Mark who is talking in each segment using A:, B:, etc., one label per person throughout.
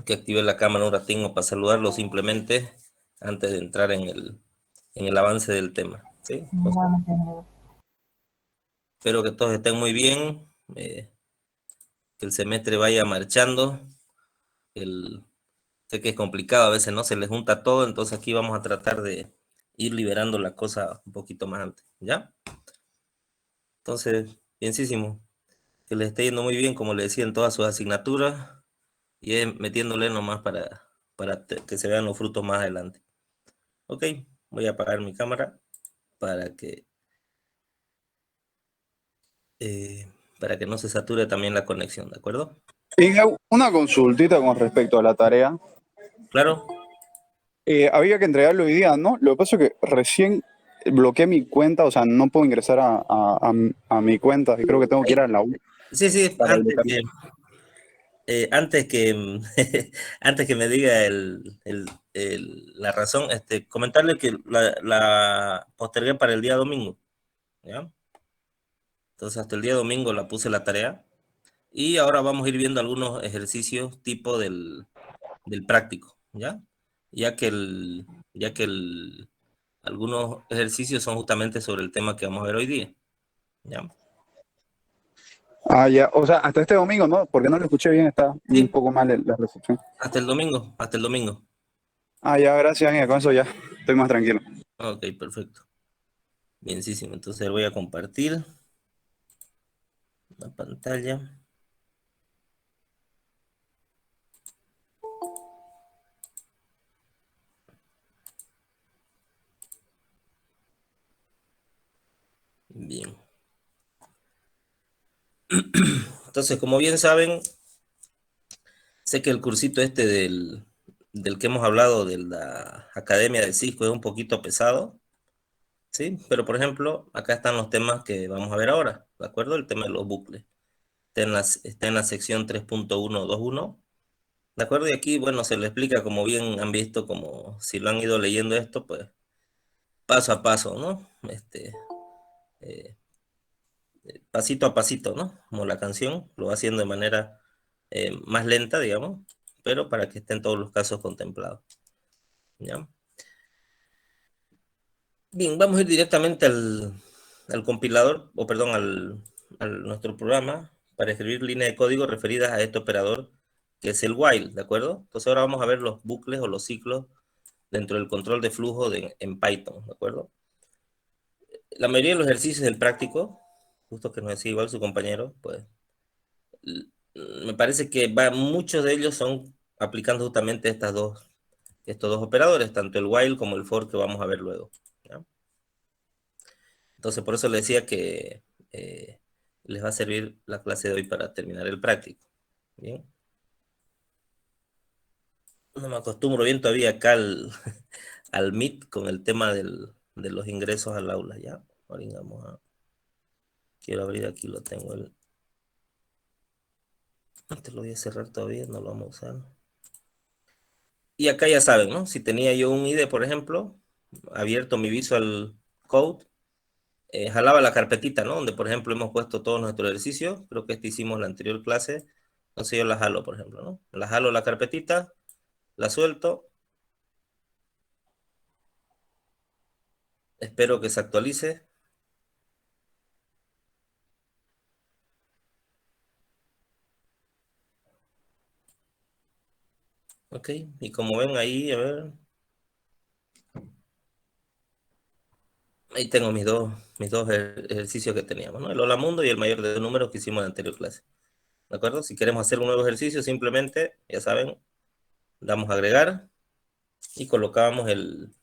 A: que active la cámara un ratingo para saludarlo simplemente antes de entrar en el avance del tema, ¿sí? Espero que todos estén muy bien, que el semestre vaya marchando. Sé que es complicado, a veces no se les junta todo, entonces aquí vamos a tratar de ir liberando la cosa un poquito más antes, ¿ya? Entonces, bienísimo, que les esté yendo muy bien, como le decía, en todas sus asignaturas, y metiéndole nomás para que se vean los frutos más adelante. Ok, voy a apagar mi cámara para que, para que no se sature también la conexión, ¿de acuerdo?
B: Y una consultita con respecto a la tarea.
A: Claro.
B: Había que entregarlo hoy día, ¿no? Lo que pasa es que recién bloqueé mi cuenta, o sea, no puedo ingresar a mi cuenta y creo que tengo que ir a la U
A: Sí,
B: para bloquear.
A: antes que, antes que me diga la razón, comentarle que la postergué para el día domingo, ¿ya? Entonces hasta el día domingo la puse la tarea y ahora vamos a ir viendo algunos ejercicios tipo del práctico, ¿ya? Ya que algunos ejercicios son justamente sobre el tema que vamos a ver hoy día, ¿ya?
B: Ah, ya, o sea, hasta este domingo, ¿no? Porque no lo escuché bien, está un
A: Sí,
B: poco mal la recepción.
A: hasta el domingo.
B: Ah, ya, gracias, Ángel, con eso ya estoy más tranquilo.
A: Ok, perfecto. Bienísimo. Entonces voy a compartir la pantalla. Bien. Entonces, como bien saben, sé que el cursito del que hemos hablado de la Academia del Cisco es un poquito pesado, ¿sí? Pero, por ejemplo, acá están los temas que vamos a ver ahora, ¿de acuerdo? El tema de los bucles. Está en la sección 3.121, ¿de acuerdo? Y aquí, bueno, se lo explica, como bien han visto, como si lo han ido leyendo esto, pues paso a paso, ¿no? Eh, pasito a pasito, ¿no? Como la canción lo va haciendo de manera más lenta, digamos, pero para que estén todos los casos contemplados, ¿ya? Bien, vamos a ir directamente al compilador, o perdón, al nuestro programa para escribir líneas de código referidas a este operador, que es el while, ¿de acuerdo? Entonces ahora vamos a ver los bucles o los ciclos dentro del control de flujo en Python, ¿de acuerdo? La mayoría de los ejercicios del práctico, justo que nos decía igual su compañero, pues me parece que muchos de ellos son aplicando justamente estos dos operadores, tanto el while como el for que vamos a ver luego, ¿ya? Entonces, por eso les decía que les va a servir la clase de hoy para terminar el práctico. Bien. No me acostumbro bien todavía acá al Meet con el tema de los ingresos al aula, ¿ya? Ahora quiero abrir aquí, lo tengo. Este lo voy a cerrar todavía, no lo vamos a usar. Y acá ya saben, ¿no? Si tenía yo un IDE, por ejemplo, abierto mi Visual Code, jalaba la carpetita, ¿no? Donde, por ejemplo, hemos puesto todos nuestros ejercicios. Creo que hicimos la anterior clase. Entonces yo la jalo, por ejemplo, ¿no? La jalo la carpetita, la suelto. Espero que se actualice. Ok, y como ven ahí, a ver, ahí tengo mis dos ejercicios que teníamos, ¿no? El Hola Mundo y el mayor de números que hicimos en la anterior clase. ¿De acuerdo? Si queremos hacer un nuevo ejercicio, simplemente, ya saben, damos a agregar y colocamos el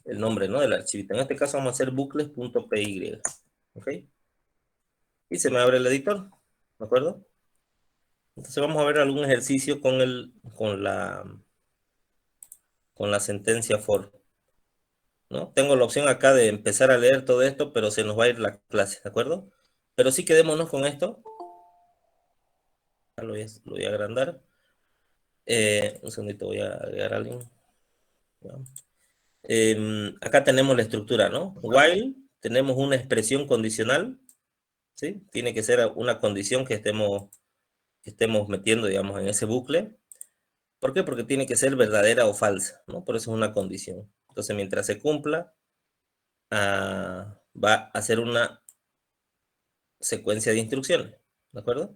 A: nombre, ¿no? Del archivito. En este caso vamos a hacer bucles.py. ¿Ok? Y se me abre el editor. ¿De acuerdo? Entonces vamos a ver algún ejercicio con la sentencia for, ¿no? Tengo la opción acá de empezar a leer todo esto, pero se nos va a ir la clase, ¿de acuerdo? Pero sí quedémonos con esto. Lo voy a agrandar. Un segundito, voy a agregar a alguien. Acá tenemos la estructura, ¿no? While, tenemos una expresión condicional, ¿sí? Tiene que ser una condición que estemos que estemos metiendo, digamos, en ese bucle. ¿Por qué? Porque tiene que ser verdadera o falsa, ¿no? Por eso es una condición. Entonces, mientras se cumpla, va a hacer una secuencia de instrucciones, ¿de acuerdo?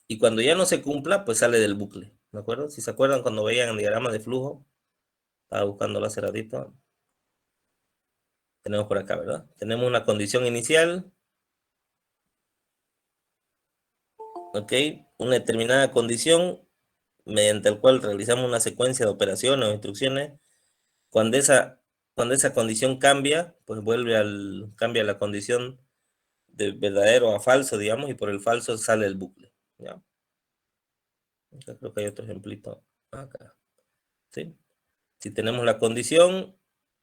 A: Y cuando ya no se cumpla, pues sale del bucle, ¿de acuerdo? Si se acuerdan cuando veían el diagrama de flujo, estaba buscando la cerradita, tenemos por acá, ¿verdad? Tenemos una condición inicial, ¿ok? Una determinada condición mediante el cual realizamos una secuencia de operaciones o instrucciones. Cuando esa condición cambia, pues cambia la condición de verdadero a falso, digamos, y por el falso sale el bucle, ¿ya? Acá creo que hay otro ejemplito acá, ¿sí? Si tenemos la condición,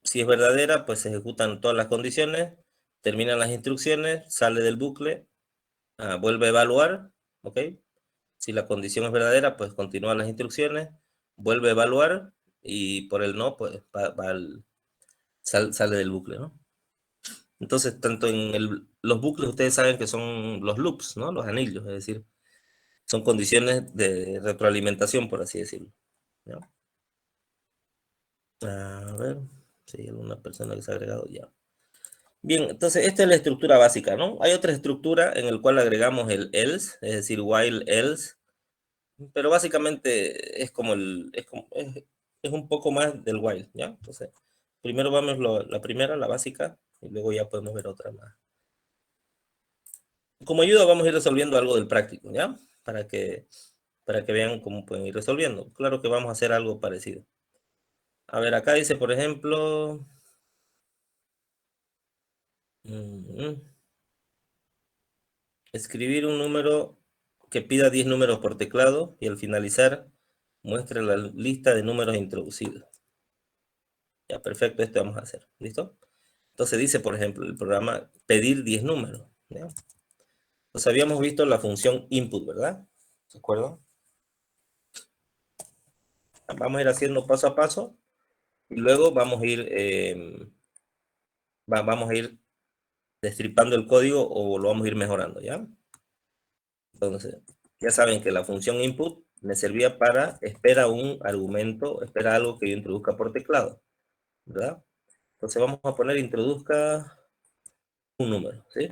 A: si es verdadera, pues se ejecutan todas las condiciones, terminan las instrucciones, sale del bucle, vuelve a evaluar, ¿ok? Si la condición es verdadera, pues continúan las instrucciones, vuelve a evaluar y por el no, pues sale del bucle, ¿no? Entonces, tanto en los bucles, ustedes saben que son los loops, ¿no? Los anillos, es decir, son condiciones de retroalimentación, por así decirlo, ¿no? A ver, si hay alguna persona que se ha agregado ya. Bien, entonces esta es la estructura básica, ¿no? Hay otra estructura en la cual agregamos el else, es decir, while else, pero básicamente es un poco más del while, ¿ya? Entonces, primero vamos la primera, la básica, y luego ya podemos ver otra más. Como ayuda vamos a ir resolviendo algo del práctico, ¿ya? Para que vean cómo pueden ir resolviendo. Claro que vamos a hacer algo parecido. A ver, acá dice, por ejemplo, escribir un número que pida 10 números por teclado y al finalizar muestre la lista de números introducidos. Ya, perfecto, esto vamos a hacer. ¿Listo? Entonces dice, por ejemplo, el programa pedir 10 números. ¿Ya? Entonces habíamos visto la función input, ¿verdad? ¿De acuerdo? Vamos a ir haciendo paso a paso y luego vamos a ir destripando el código o lo vamos a ir mejorando, ¿ya? Entonces, ya saben que la función input me servía para espera un argumento, espera algo que yo introduzca por teclado, ¿verdad? Entonces vamos a poner introduzca un número, ¿sí?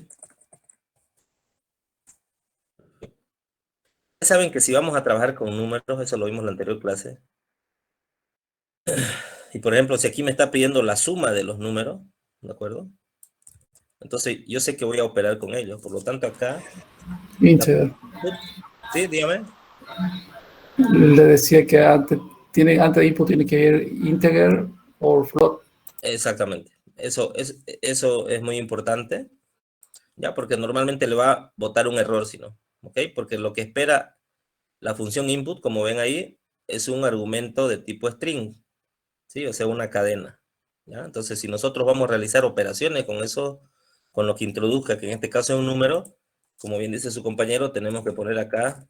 A: Ya saben que si vamos a trabajar con números, eso lo vimos en la anterior clase, y por ejemplo, si aquí me está pidiendo la suma de los números, ¿de acuerdo? Entonces yo sé que voy a operar con ellos, por lo tanto acá,
C: Integer.
A: sí, dígame.
C: Le decía que antes de input tiene que ir integer o float.
A: Exactamente. Eso es muy importante, ¿ya? Porque normalmente le va a botar un error, si no, ¿ok? Porque lo que espera la función input, como ven ahí, es un argumento de tipo string, ¿sí? O sea, una cadena, ¿ya? Entonces, si nosotros vamos a realizar operaciones con eso, con lo que introduzca, que en este caso es un número, como bien dice su compañero, tenemos que poner acá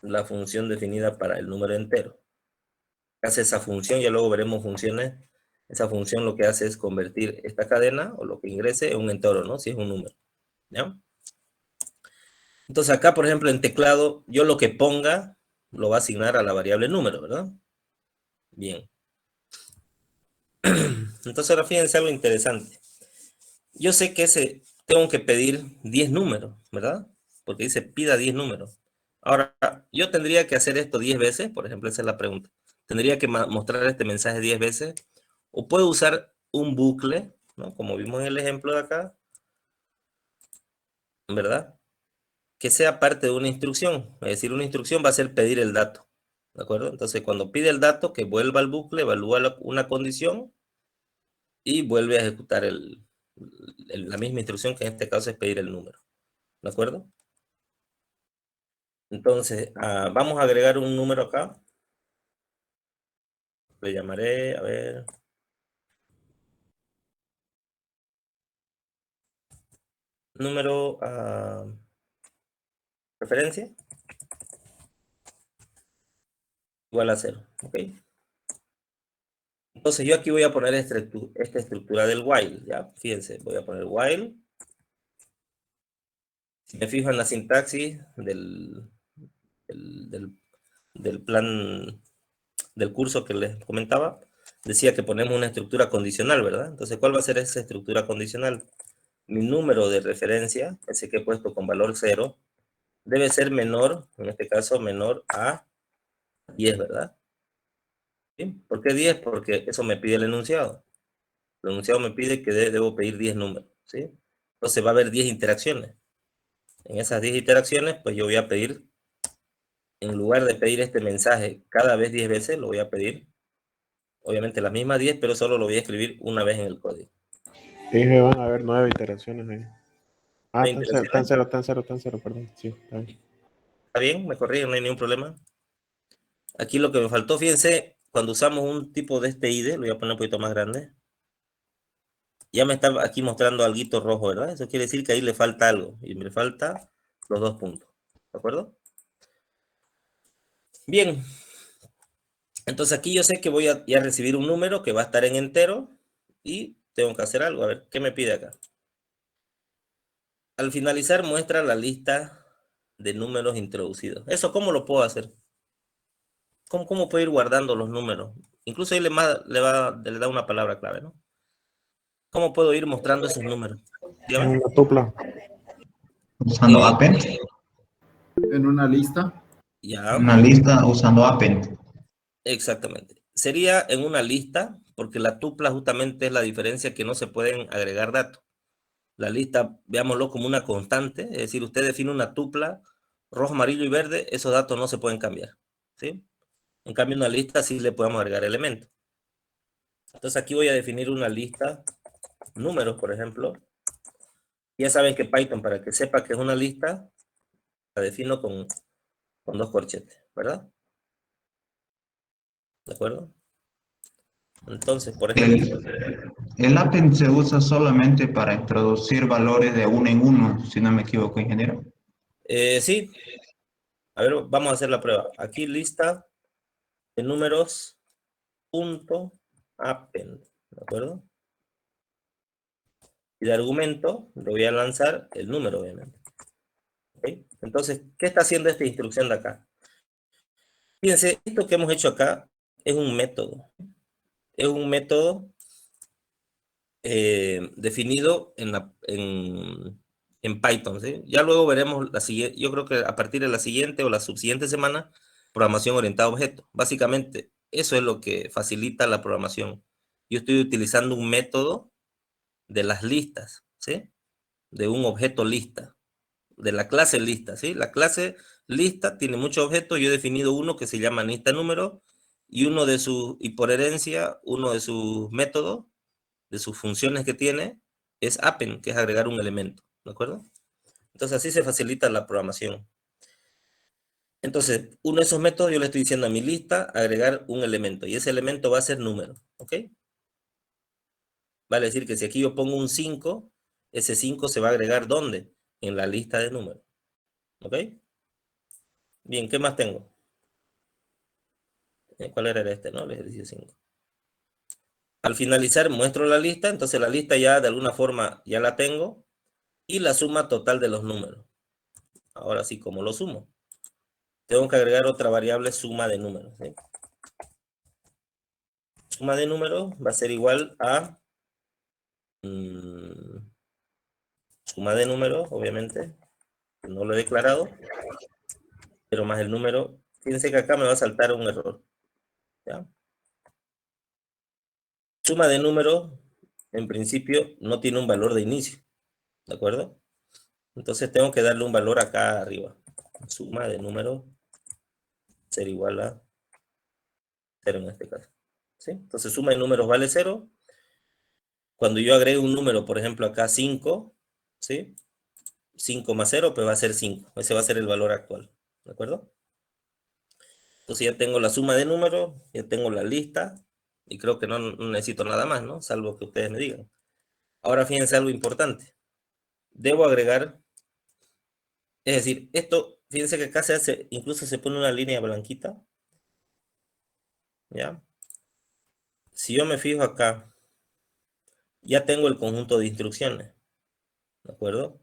A: la función definida para el número entero. Hace esa función, ya luego veremos funciones. Esa función lo que hace es convertir esta cadena o lo que ingrese en un entero, ¿no? Si es un número, ¿ya? Entonces acá, por ejemplo, en teclado, yo lo que ponga lo va a asignar a la variable número, ¿verdad? Bien. Entonces ahora fíjense algo interesante. Yo sé que tengo que pedir 10 números, ¿verdad? Porque dice pida 10 números. Ahora, yo tendría que hacer esto 10 veces, por ejemplo, esa es la pregunta. Tendría que mostrar este mensaje 10 veces, o puedo usar un bucle, ¿no? Como vimos en el ejemplo de acá, ¿verdad? Que sea parte de una instrucción. Es decir, una instrucción va a ser pedir el dato, ¿de acuerdo? Entonces, cuando pide el dato, que vuelva al bucle, evalúa una condición y vuelve a ejecutar la misma instrucción, que en este caso es pedir el número, ¿de acuerdo? Entonces, vamos a agregar un número acá. Le llamaré, a ver, número referencia igual a 0, ¿ok? Entonces yo aquí voy a poner esta estructura del while, ¿ya? Fíjense, voy a poner while Si me fijo en la sintaxis del plan del curso que les comentaba, decía que ponemos una estructura condicional, ¿verdad? Entonces, ¿cuál va a ser esa estructura condicional? Mi número de referencia, ese que he puesto con valor 0, debe ser menor, en este caso, menor a 10, ¿verdad? ¿Sí? ¿Por qué 10? Porque eso me pide el enunciado. El enunciado me pide que debo pedir 10 números, ¿sí? Entonces va a haber 10 interacciones. En esas 10 interacciones, pues yo voy a pedir, en lugar de pedir este mensaje cada vez 10 veces, lo voy a pedir, obviamente las mismas 10, pero solo lo voy a escribir una vez en el código.
D: Dije, van a haber 9 iteraciones ahí. Ah,
A: ¿9
D: tan cero, perdón. Sí, está bien.
A: ¿Está bien? ¿Me corrigen? ¿No hay ningún problema? Aquí lo que me faltó, fíjense, cuando usamos un tipo de este IDE, lo voy a poner un poquito más grande, ya me está aquí mostrando algo rojo, ¿verdad? Eso quiere decir que ahí le falta algo, y me falta los 2 puntos, ¿de acuerdo? Bien, entonces aquí yo sé que voy a recibir un número que va a estar en entero, y tengo que hacer algo, a ver, ¿qué me pide acá? Al finalizar muestra la lista de números introducidos. ¿Eso cómo lo puedo hacer? ¿Cómo puedo ir guardando los números? Incluso ahí le da una palabra clave, ¿no? ¿Cómo puedo ir mostrando esos números?
D: En
A: Dígame.
D: una tupla.
E: Usando append.
F: En una lista.
A: Ya,
E: Una lista usando append.
A: exactamente. Sería en una lista, porque la tupla justamente es la diferencia que no se pueden agregar datos. La lista, veámoslo como una constante, es decir, usted define una tupla, rojo, amarillo y verde, esos datos no se pueden cambiar, ¿sí? En cambio, una lista sí le podemos agregar elementos. Entonces aquí voy a definir una lista, números, por ejemplo. Ya saben que Python, para que sepa que es una lista, la defino con 2 corchetes, ¿verdad? ¿De acuerdo? Entonces, por ejemplo,
E: El append se usa solamente para introducir valores de uno en uno, si no me equivoco, ingeniero.
A: sí, a ver, vamos a hacer la prueba. Aquí lista de números punto append, ¿de acuerdo? Y de argumento le voy a lanzar el número, obviamente. ¿Okay? Entonces, ¿qué está haciendo esta instrucción de acá? Fíjense, esto que hemos hecho acá es un método. Es un método definido en Python, ¿sí? Ya luego veremos la siguiente, yo creo que a partir de la siguiente o la subsiguiente semana, programación orientada a objetos. Básicamente, eso es lo que facilita la programación. Yo estoy utilizando un método de las listas, ¿sí? De un objeto lista, de la clase lista, ¿sí? La clase lista tiene muchos objetos, yo he definido uno que se llama lista número, y por herencia, uno de sus métodos, de sus funciones que tiene, es append, que es agregar un elemento, ¿de acuerdo? Entonces así se facilita la programación. Entonces, uno de esos métodos yo le estoy diciendo a mi lista agregar un elemento, y ese elemento va a ser número, ¿ok? Vale decir que si aquí yo pongo un 5, ese 5 se va a agregar ¿dónde? En la lista de números, ¿ok? Bien, ¿qué más tengo? ¿Cuál era este, no? El ejercicio 5. Al finalizar muestro la lista, entonces la lista ya de alguna forma ya la tengo, y la suma total de los números. Ahora sí, ¿cómo lo sumo? Tengo que agregar otra variable suma de números, ¿sí? Suma de números va a ser igual a suma de números, obviamente, no lo he declarado, pero más el número. Fíjense que acá me va a saltar un error, ¿ya? Suma de números, en principio, no tiene un valor de inicio, ¿de acuerdo? Entonces tengo que darle un valor acá arriba. Suma de números ser igual a 0 en este caso, ¿sí? Entonces suma de números vale 0. Cuando yo agrego un número, por ejemplo acá 5, ¿sí? 5 más 0, pues va a ser 5. Ese va a ser el valor actual, ¿de acuerdo? Entonces ya tengo la suma de números, ya tengo la lista, y creo que no necesito nada más, ¿no? Salvo que ustedes me digan. Ahora fíjense algo importante. Debo agregar, es decir, esto, fíjense que acá se hace, incluso se pone una línea blanquita, ¿ya? Si yo me fijo acá, ya tengo el conjunto de instrucciones, ¿de acuerdo?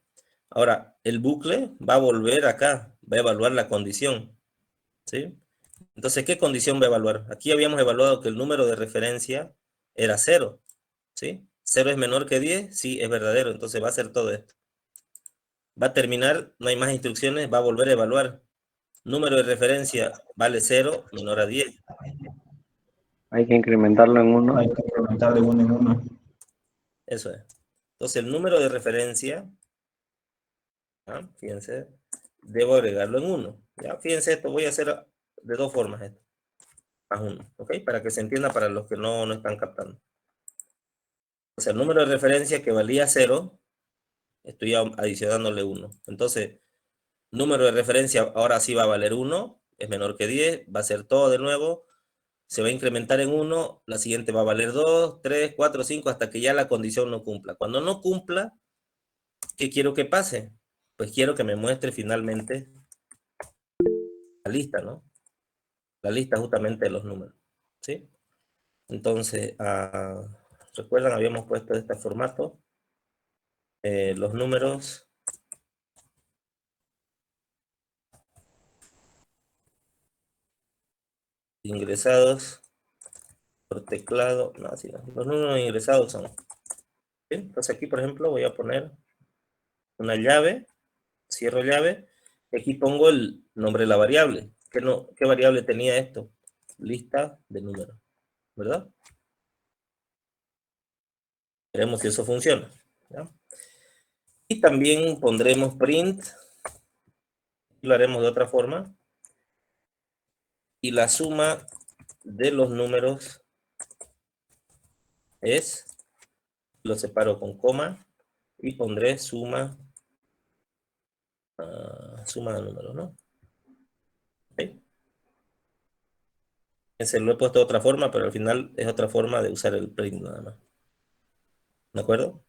A: Ahora, el bucle va a volver acá, va a evaluar la condición, ¿sí? Entonces, ¿qué condición va a evaluar? Aquí habíamos evaluado que el número de referencia era 0, ¿sí? 0 es menor que 10, sí, es verdadero, entonces va a hacer todo esto. Va a terminar, no hay más instrucciones, va a volver a evaluar. Número de referencia vale 0, menor a 10.
G: Hay que incrementarlo en 1.
E: Hay que incrementar de uno en uno.
A: Eso es. Entonces, el número de referencia, ¿ah? Fíjense, debo agregarlo en 1. ¿Ya? Fíjense esto, voy a hacer de dos formas esto. Más 1, ¿ok? Para que se entienda para los que no están captando. O sea, el número de referencia que valía 0, estoy adicionándole 1. Entonces, número de referencia ahora sí va a valer 1, es menor que 10, va a ser todo de nuevo, se va a incrementar en 1, la siguiente va a valer 2, 3, 4, 5, hasta que ya la condición no cumpla. Cuando no cumpla, ¿qué quiero que pase? Pues quiero que me muestre finalmente la lista, ¿no? La lista justamente de los números, ¿sí? Entonces, ¿recuerdan? Habíamos puesto este formato. Los números ingresados por teclado, no, así no. Los números ingresados son, ¿sí? Entonces aquí, por ejemplo, voy a poner una llave, cierro llave, y aquí pongo el nombre de la variable. ¿Qué variable tenía esto? Lista de números, ¿verdad? Veremos si eso funciona, ¿ya? Y también pondremos print, lo haremos de otra forma, y la suma de los números es, lo separo con coma, y pondré suma de números, ¿no? ¿Okay? Ese lo he puesto de otra forma, pero al final es otra forma de usar el print nada más. ¿De acuerdo?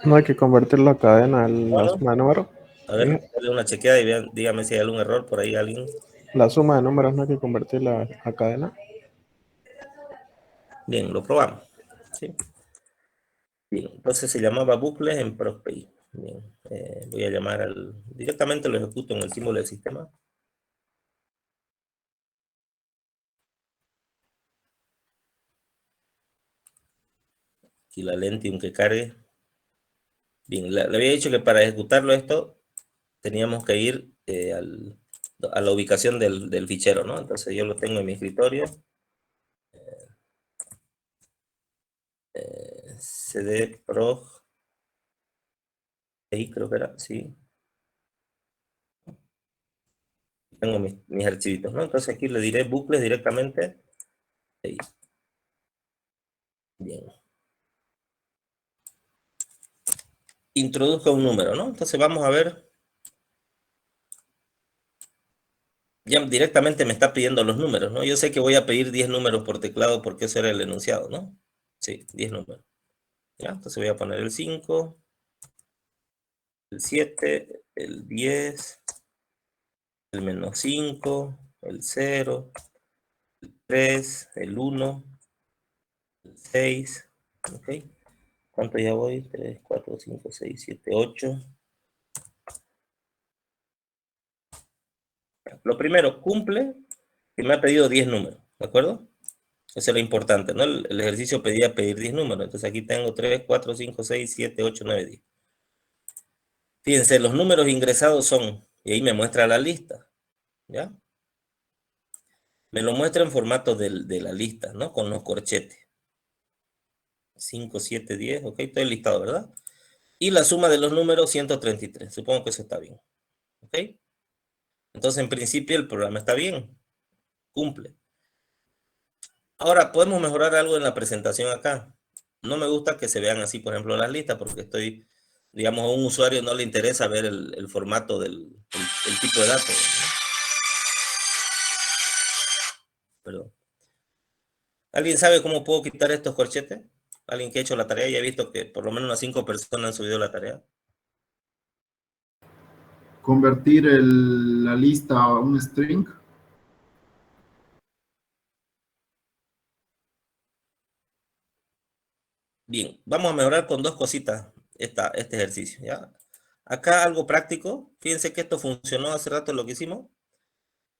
D: No hay que convertirlo a cadena la
A: Bueno,
D: suma de números.
A: a ver, dale una chequeada y vean, dígame si hay algún error por ahí alguien.
D: La suma de números no hay que convertirla a cadena.
A: Bien, lo probamos. ¿Sí? Bien, entonces se llamaba bucles en ProcPay. Bien, voy a llamar directamente lo ejecuto en el símbolo del sistema. Aquí la Lentium que cargue. Bien, le había dicho que para ejecutarlo esto teníamos que ir a la ubicación del fichero, ¿no? Entonces yo lo tengo en mi escritorio. CD prog. Ahí creo que era, sí. Tengo mis archivitos, ¿no? Entonces aquí le diré bucles directamente. Ahí. Bien. Introduzca un número, ¿no? Entonces vamos a ver. Ya directamente me está pidiendo los números, ¿no? Yo sé que voy a pedir 10 números por teclado porque ese era el enunciado, ¿no? Sí, 10 números. ¿Ya? Entonces voy a poner el 5, el 7, el 10, el menos 5, el 0, el 3, el 1, el 6, ¿ok? ¿Cuánto ya voy? 3, 4, 5, 6, 7, 8. Lo primero, cumple que me ha pedido 10 números, ¿de acuerdo? Eso es lo importante, ¿no? El ejercicio pedía pedir 10 números. Entonces aquí tengo 3, 4, 5, 6, 7, 8, 9, 10. Fíjense, los números ingresados son, y ahí me muestra la lista, ¿ya? Me lo muestra en formato de la lista, ¿no? Con los corchetes. 5, 7, 10, ok, todo el listado, ¿verdad? Y la suma de los números, 133. Supongo que eso está bien, ¿ok? Entonces, en principio, el programa está bien. Cumple. Ahora, podemos mejorar algo en la presentación acá. No me gusta que se vean así, por ejemplo, las listas, porque digamos, a un usuario no le interesa ver el formato del tipo de datos, ¿no? Perdón. ¿Alguien sabe cómo puedo quitar estos corchetes? ¿Alguien que ha hecho la tarea y ha visto que por lo menos unas 5 personas han subido la tarea?
F: Convertir la lista a un string.
A: Bien, vamos a mejorar con dos cositas este ejercicio, ¿ya? Acá algo práctico. Fíjense que esto funcionó hace rato lo que hicimos.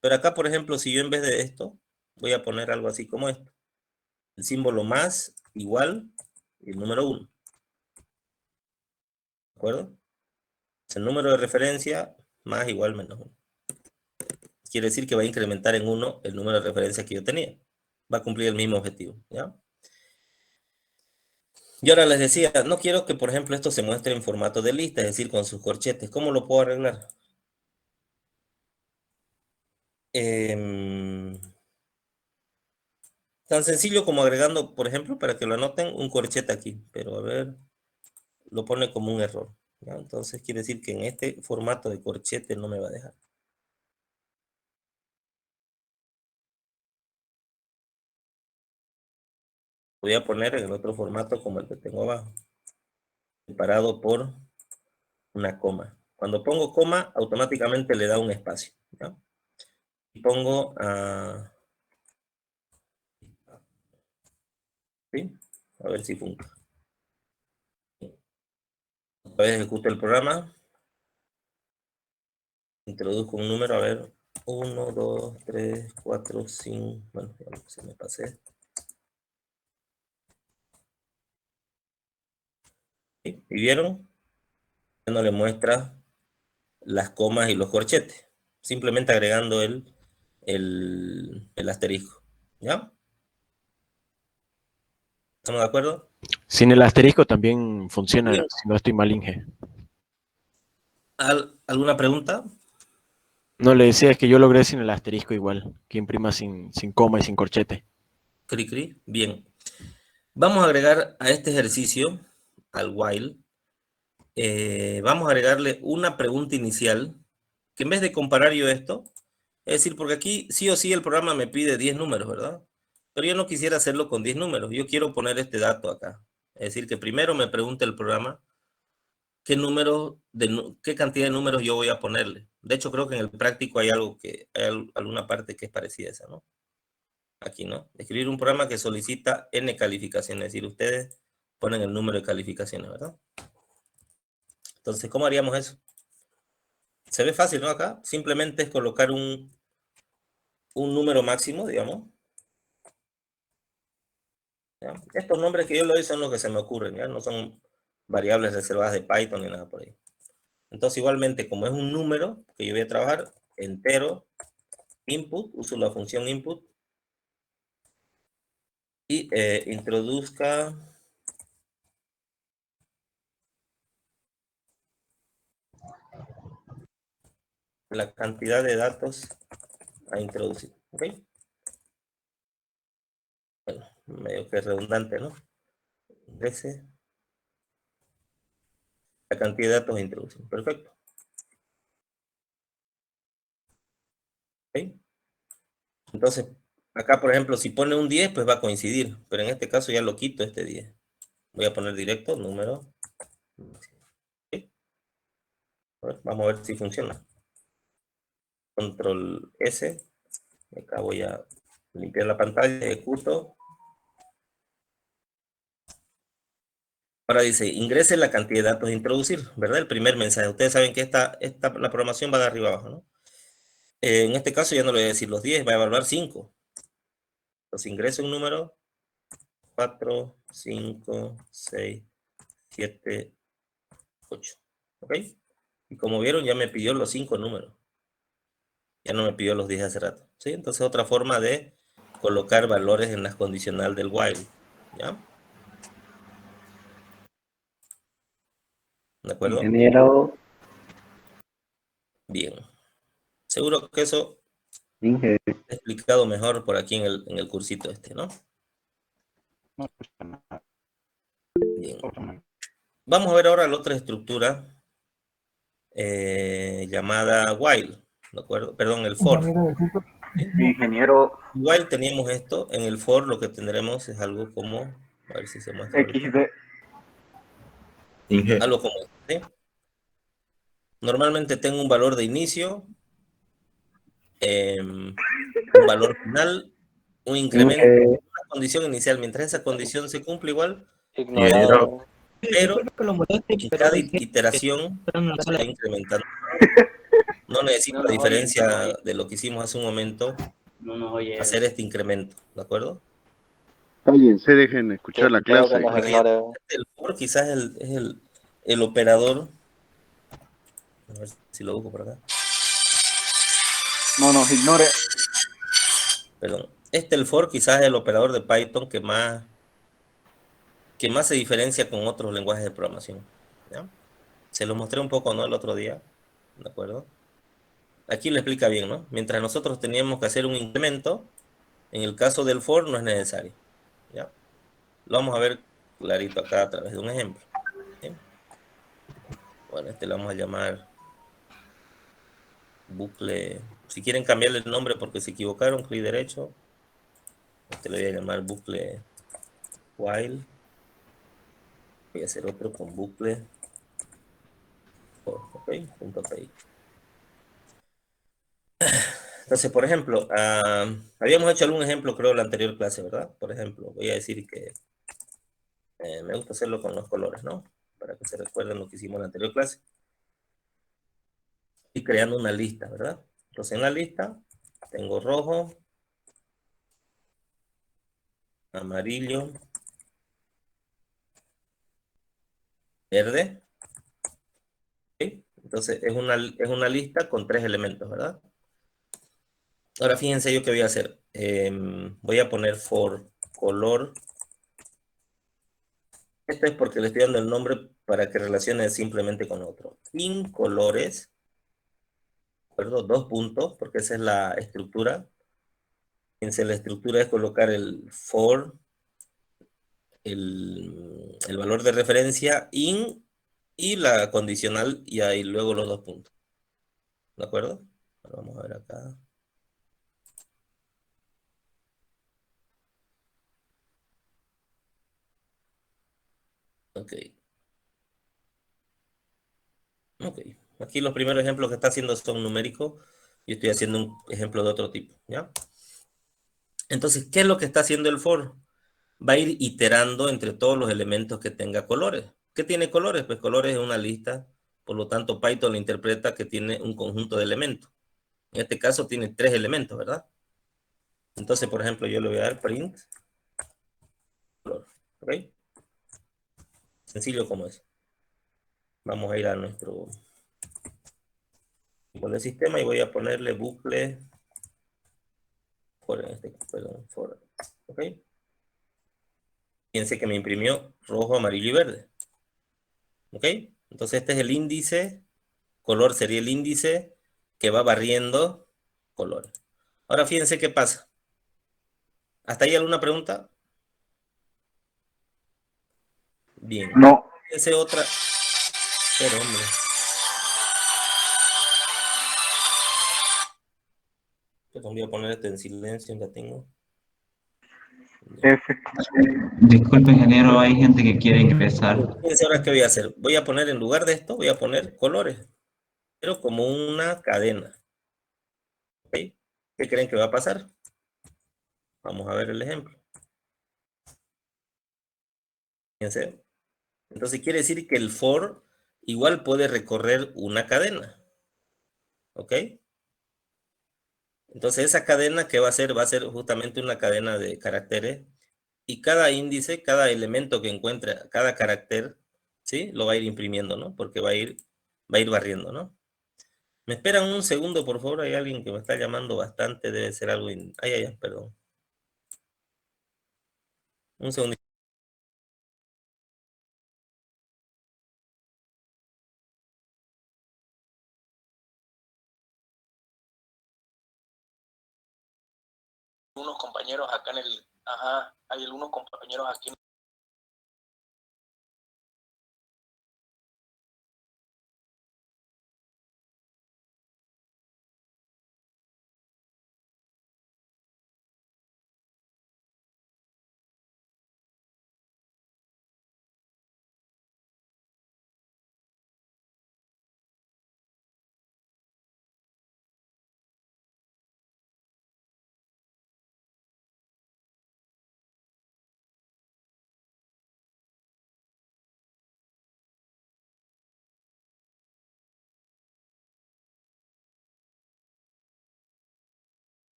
A: Pero acá, por ejemplo, si yo en vez de esto, voy a poner algo así como esto. El símbolo más, igual, y el número 1. ¿De acuerdo? Es el número de referencia más igual menos 1. Quiere decir que va a incrementar en 1 el número de referencia que yo tenía. Va a cumplir el mismo objetivo, ¿ya? Y ahora les decía, no quiero que, por ejemplo, esto se muestre en formato de lista, es decir, con sus corchetes. ¿Cómo lo puedo arreglar? Tan sencillo como agregando, por ejemplo, para que lo anoten, un corchete aquí. Pero a ver, lo pone como un error, ¿ya? Entonces quiere decir que en este formato de corchete no me va a dejar. Voy a poner en el otro formato como el que tengo abajo, separado por una coma. Cuando pongo coma, automáticamente le da un espacio, ¿ya? Y pongo ¿sí? A ver si funciona. Otra vez ejecuto el programa. Introduzco un número, a ver. 1, 2, 3, 4, 5. Bueno, ya se me pasé. ¿Sí? ¿Y vieron? Ya no le muestra las comas y los corchetes. Simplemente agregando el asterisco. ¿Ya? ¿Estamos de acuerdo?
D: Sin el asterisco también funciona,
A: Bien.
D: si no estoy mal, Inge.
A: ¿Alguna pregunta?
D: No, le decía, es que yo logré sin el asterisco igual, que imprima sin coma y sin corchete.
A: Cri, cri. Bien. Vamos a agregar a este ejercicio, al while, vamos a agregarle una pregunta inicial, que en vez de comparar yo esto, es decir, porque aquí sí o sí el programa me pide 10 números, ¿verdad? Pero yo no quisiera hacerlo con 10 números, yo quiero poner este dato acá. Es decir, que primero me pregunte el programa qué qué cantidad de números yo voy a ponerle. De hecho, creo que en el práctico hay alguna parte que es parecida a esa, ¿no? Aquí, ¿no? Escribir un programa que solicita N calificaciones, es decir, ustedes ponen el número de calificaciones, ¿verdad? Entonces, ¿cómo haríamos eso? Se ve fácil, ¿no? Acá simplemente es colocar un número máximo, digamos. ¿Ya? Estos nombres que yo le doy son los que se me ocurren, ¿ya? No son variables reservadas de Python ni nada por ahí. Entonces, igualmente, como es un número que yo voy a trabajar entero, input, uso la función input y introduzca la cantidad de datos a introducir, ¿ok? Bueno, medio que redundante, ¿no? Ingrese la cantidad de datos a introducir, perfecto. ¿Ok? Entonces, acá, por ejemplo, si pone un 10, pues va a coincidir, pero en este caso ya lo quito este 10. Voy a poner directo, número. ¿Okay? Vamos a ver si funciona. Control S. Acá voy a limpiar la pantalla, ejecuto. Ahora dice, ingrese la cantidad de datos a introducir, ¿verdad? El primer mensaje. Ustedes saben que la programación va de arriba abajo, ¿no? En este caso ya no le voy a decir los 10, va a evaluar 5. Entonces ingreso un número, 4, 5, 6, 7, 8. ¿Ok? Y como vieron, ya me pidió los 5 números. Ya no me pidió los 10 hace rato. ¿Sí? Entonces, otra forma de colocar valores en las condicional del while. ¿Ya? ¿De acuerdo?
G: Ingeniero,
A: Bien. Seguro que eso
G: Inge,
A: he explicado mejor por aquí en el cursito este, ¿no? Bien. Vamos a ver ahora la otra estructura llamada while. ¿De acuerdo? Perdón, el for. ¿Sí?
G: ingeniero
A: While teníamos esto, en el for lo que tendremos es algo como, a ver si se muestra ahorita.
H: Inge,
A: Algo como este. Normalmente tengo un valor de inicio, un valor final, un incremento,
G: Inge,
A: una condición inicial. Mientras esa condición se cumple igual,
H: ingeniero,
G: ignorado.
A: pero en cada iteración se va incrementando. No necesito la diferencia de lo que hicimos hace un momento hacer este incremento, ¿de acuerdo?
H: Cállense, dejen escuchar la
I: Creo que
H: clase.
I: nos ignore.
A: El for quizás el operador, a ver si lo busco por acá,
B: No nos ignore.
A: perdón. El for quizás es el operador de Python que más se diferencia con otros lenguajes de programación, ¿ya? Se lo mostré un poco, ¿no? El otro día, ¿de acuerdo? Aquí lo explica bien, ¿no? Mientras nosotros teníamos que hacer un incremento, en el caso del for no es necesario, ¿ya? Lo vamos a ver clarito acá a través de un ejemplo, ¿sí? Bueno, le vamos a llamar bucle. Si quieren cambiarle el nombre porque se equivocaron, clic derecho. Le voy a llamar bucle while. Voy a hacer otro con bucle for, ok, punto API. Entonces, por ejemplo, habíamos hecho algún ejemplo, creo, en la anterior clase, ¿verdad? Por ejemplo, voy a decir que me gusta hacerlo con los colores, ¿no? Para que se recuerden lo que hicimos en la anterior clase. Y creando una lista, ¿verdad? Entonces, en la lista tengo rojo, amarillo, verde. ¿Sí? Entonces, es una lista con 3 elementos, ¿verdad? Ahora fíjense yo qué voy a hacer. Voy a poner for color. Esto es porque le estoy dando el nombre para que relacione simplemente con otro. In colores, ¿de acuerdo? 2 puntos, porque esa es la estructura. Fíjense, la estructura es colocar el for, el valor de referencia, in y la condicional, y ahí luego los 2 puntos. ¿De acuerdo? Ahora vamos a ver acá. Ok. Ok. Aquí los primeros ejemplos que está haciendo son numéricos. Yo estoy haciendo un ejemplo de otro tipo, ¿ya? Entonces, ¿qué es lo que está haciendo el for? Va a ir iterando entre todos los elementos que tenga colores. ¿Qué tiene colores? Pues colores es una lista. Por lo tanto, Python lo interpreta que tiene un conjunto de elementos. En este caso tiene 3 elementos, ¿verdad? Entonces, por ejemplo, yo le voy a dar print color. ¿Ok? Sencillo como es. Vamos a ir a nuestro sistema y voy a ponerle bucle for, perdón, for. ¿Ok? Fíjense que me imprimió rojo, amarillo y verde. ¿Ok? Entonces este es el índice, color sería el índice que va barriendo colores. Ahora fíjense qué pasa. ¿Hasta ahí alguna pregunta? Bien.
B: No.
A: Fíjense otra. Pero hombre. Yo voy a poner esto en silencio, la tengo.
B: F.
E: Disculpe, ingeniero, hay gente que quiere ingresar.
A: Fíjense ahora qué voy a hacer. Voy a poner en lugar de esto, voy a poner colores. Pero como una cadena. ¿Ok? ¿Qué creen que va a pasar? Vamos a ver el ejemplo. Fíjense. Entonces quiere decir que el for igual puede recorrer una cadena. ¿Ok? Entonces esa cadena que va a ser justamente una cadena de caracteres y cada índice, cada elemento que encuentre, cada carácter, ¿sí? Lo va a ir imprimiendo, ¿no? Porque va a ir barriendo, ¿no? Me esperan un segundo, por favor. Hay alguien que me está llamando bastante. Debe ser algo... perdón. Un segundo. Unos compañeros acá hay algunos compañeros aquí en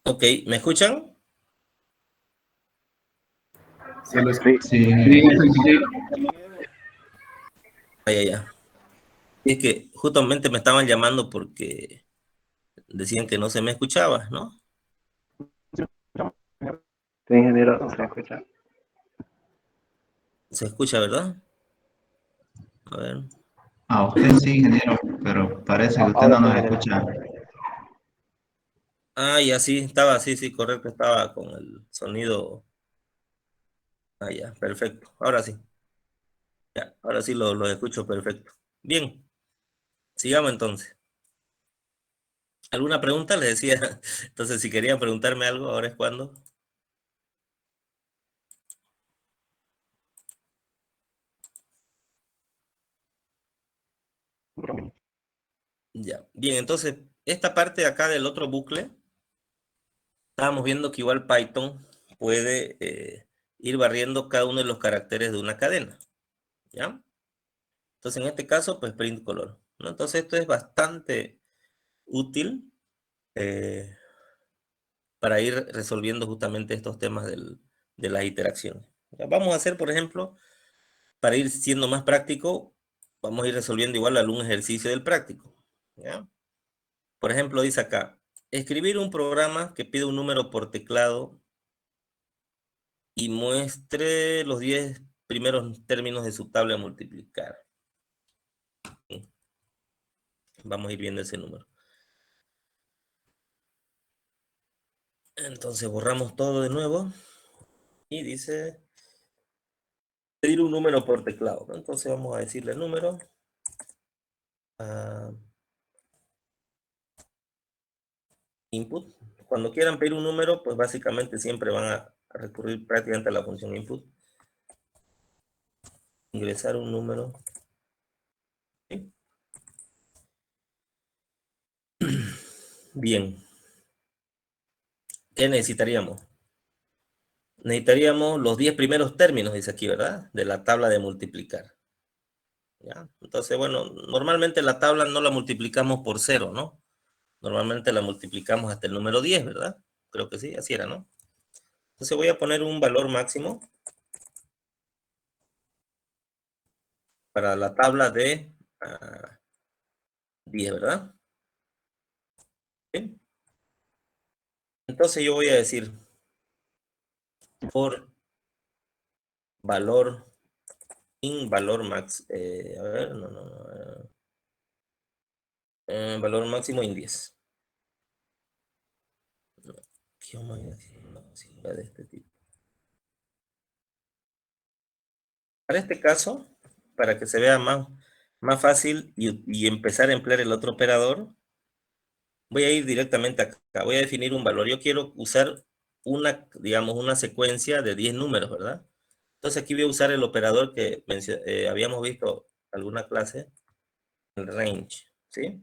A: Ok, ¿me escuchan?
F: Se lo
E: Sí,
C: Sí.
A: Ya. Es que justamente me estaban llamando porque decían que no se me escuchaba, ¿no?
G: Sí, ingeniero, se escucha.
A: Se escucha, ¿verdad? A ver.
E: a usted sí, ingeniero, pero parece que usted
G: Ahora
E: no
G: sí,
E: nos
G: ingeniero.
E: escucha.
A: Ah, ya sí, estaba, sí, correcto, estaba con el sonido. Ah, ya, perfecto. Ahora sí, ya, ahora sí lo escucho perfecto. Bien, sigamos entonces. ¿Alguna pregunta? Les decía, entonces si querían preguntarme algo, ahora es cuando. Ya, bien, entonces, esta parte de acá del otro bucle, estábamos viendo que igual Python puede ir barriendo cada uno de los caracteres de una cadena, ¿ya? Entonces, en este caso, pues print color, ¿no? Entonces, esto es bastante útil eh, para ir resolviendo justamente estos temas de las interacciones. Ya, vamos a hacer, por ejemplo, para ir siendo más práctico, vamos a ir resolviendo igual algún ejercicio del práctico, ¿ya? Por ejemplo, dice acá, escribir un programa que pide un número por teclado y muestre los 10 primeros términos de su tabla a multiplicar. Vamos a ir viendo ese número. Entonces borramos todo de nuevo y dice pedir un número por teclado, ¿no? Entonces vamos a decirle el número. Input. Cuando quieran pedir un número, pues básicamente siempre van a recurrir prácticamente a la función input. Ingresar un número. ¿Sí? Bien. ¿Qué necesitaríamos? Necesitaríamos los 10 primeros términos, dice aquí, ¿verdad? De la tabla de multiplicar. ¿Ya? Entonces, bueno, normalmente la tabla no la multiplicamos por 0, ¿no? Normalmente la multiplicamos hasta el número 10, ¿verdad? Creo que sí, así era, ¿no? Entonces voy a poner un valor máximo para la tabla de 10, ¿verdad? ¿Sí? Entonces yo voy a decir for valor valor max, a ver, valor máximo en 10. ¿Qué vamos a decir? No, sí, de este tipo. Para este caso, para que se vea más fácil y empezar a emplear el otro operador, voy a ir directamente acá. Voy a definir un valor. Yo quiero usar digamos, una secuencia de 10 números, ¿verdad? Entonces aquí voy a usar el operador que habíamos visto en alguna clase, el range, ¿sí?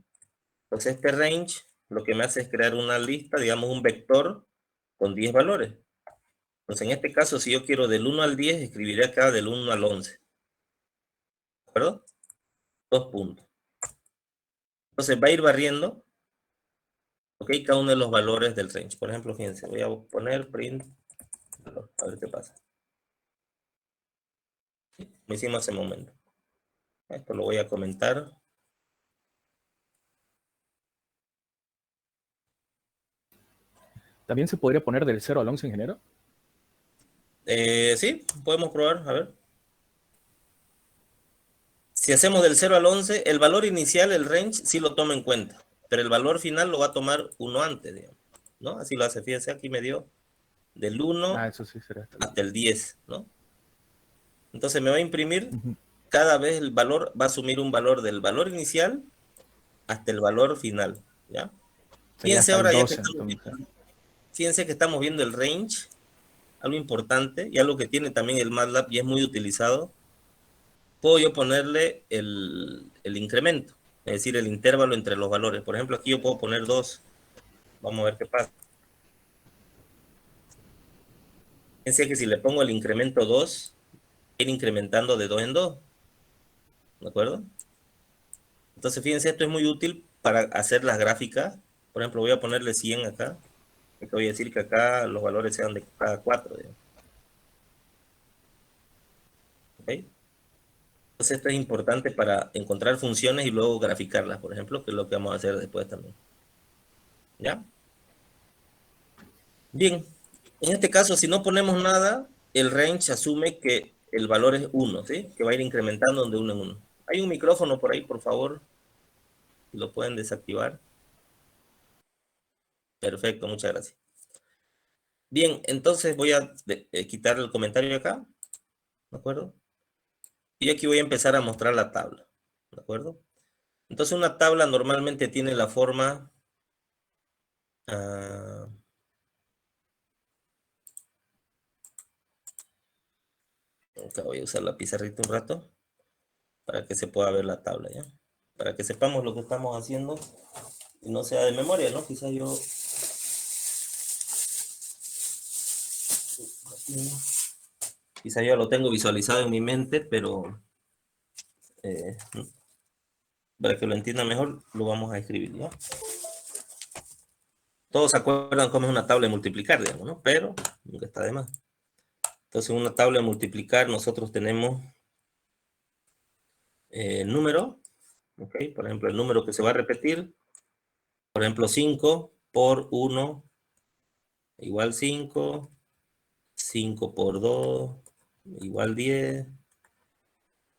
A: Entonces este range lo que me hace es crear una lista, digamos un vector con 10 valores. Entonces en este caso, si yo quiero del 1 al 10, escribiré acá del 1 al 11. ¿De acuerdo? 2 puntos. Entonces va a ir barriendo, ok, cada uno de los valores del range. Por ejemplo, fíjense, voy a poner print, a ver qué pasa. Lo hicimos hace un momento. Esto lo voy a comentar.
I: ¿También se podría poner del 0 al 11, ingeniero?
A: Sí, podemos probar, a ver. Si hacemos del 0 al 11, el valor inicial, el range, sí lo toma en cuenta, pero el valor final lo va a tomar uno antes, digamos, ¿no? Así lo hace, fíjense, aquí me dio del 1
I: Eso sí sería
A: hasta el 10, ¿no? Entonces me va a imprimir, cada vez el valor va a asumir un valor del valor inicial hasta el valor final, ¿ya?
I: Sería
A: Fíjense
I: hasta el
A: ahora,
I: 12, entonces.
A: fíjense que estamos viendo el range, algo importante y algo que tiene también el MATLAB y es muy utilizado. Puedo yo ponerle el incremento, es decir, el intervalo entre los valores. Por ejemplo, aquí yo puedo poner 2. Vamos a ver qué pasa. Fíjense que si le pongo el incremento 2, ir incrementando de 2 en 2. ¿De acuerdo? Entonces, fíjense, esto es muy útil para hacer las gráficas. Por ejemplo, voy a ponerle 100 acá. Te voy a decir que acá los valores sean de cada 4. ¿Ok? Entonces esto es importante para encontrar funciones y luego graficarlas, por ejemplo, que es lo que vamos a hacer después también. ¿Ya? Bien, en este caso, si no ponemos nada, el range asume que el valor es 1, ¿sí? Que va a ir incrementando de 1 en 1. Hay un micrófono por ahí, por favor. Lo pueden desactivar. Perfecto, muchas gracias. Bien, entonces voy a quitar el comentario acá. ¿De acuerdo? Y aquí voy a empezar a mostrar la tabla. ¿De acuerdo? Entonces una tabla normalmente tiene la forma... voy a usar la pizarrita un rato para que se pueda ver la tabla, ¿ya? Para que sepamos lo que estamos haciendo y no sea de memoria, ¿no? Quizás yo... Quizás yo lo tengo visualizado en mi mente, pero para que lo entienda mejor, lo vamos a escribir, ¿no? Todos se acuerdan cómo es una tabla de multiplicar, digamos, ¿no? Pero nunca está de más. Entonces, en una tabla de multiplicar, nosotros tenemos número, ¿ok? Por ejemplo, el número que se va a repetir, por ejemplo, 5 por 1 igual 5, 5 por 2 igual 10,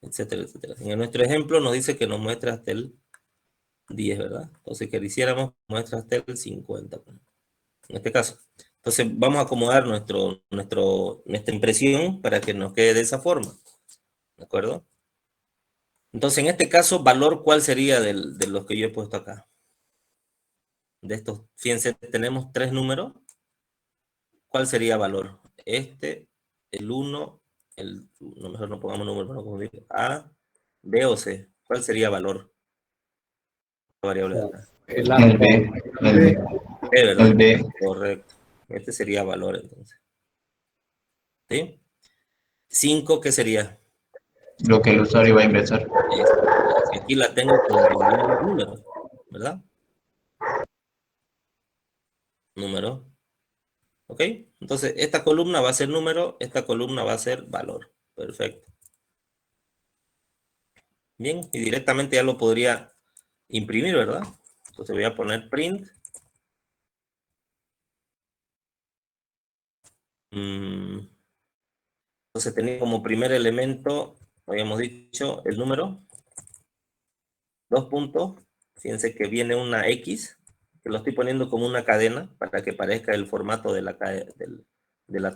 A: etcétera, etcétera. En nuestro ejemplo nos dice que nos muestra hasta el 10, ¿verdad? Entonces, que lo hiciéramos, muestra hasta el 50, en este caso. Entonces, vamos a acomodar nuestra impresión para que nos quede de esa forma, ¿de acuerdo? Entonces, en este caso, valor, ¿cuál sería de los que yo he puesto acá? De estos, fíjense, tenemos 3 números. ¿Cuál sería valor? Este, el 1, no, mejor no pongamos número, no como digo, A, B o C. ¿Cuál sería valor? La variable de acá.
C: El
E: El B, el B,
A: B, ¿verdad?
E: el B.
A: Correcto. Este sería valor, entonces. ¿Sí? 5, ¿qué sería?
E: Lo que el usuario va a ingresar.
A: Aquí la tengo como variable número, ¿verdad? Número. ¿Ok? Entonces, esta columna va a ser número, esta columna va a ser valor. Perfecto. Bien, y directamente ya lo podría imprimir, ¿verdad? Entonces voy a poner print. Entonces tenía como primer elemento, habíamos dicho, el número. 2 puntos. Fíjense que viene una X, que lo estoy poniendo como una cadena para que parezca el formato de la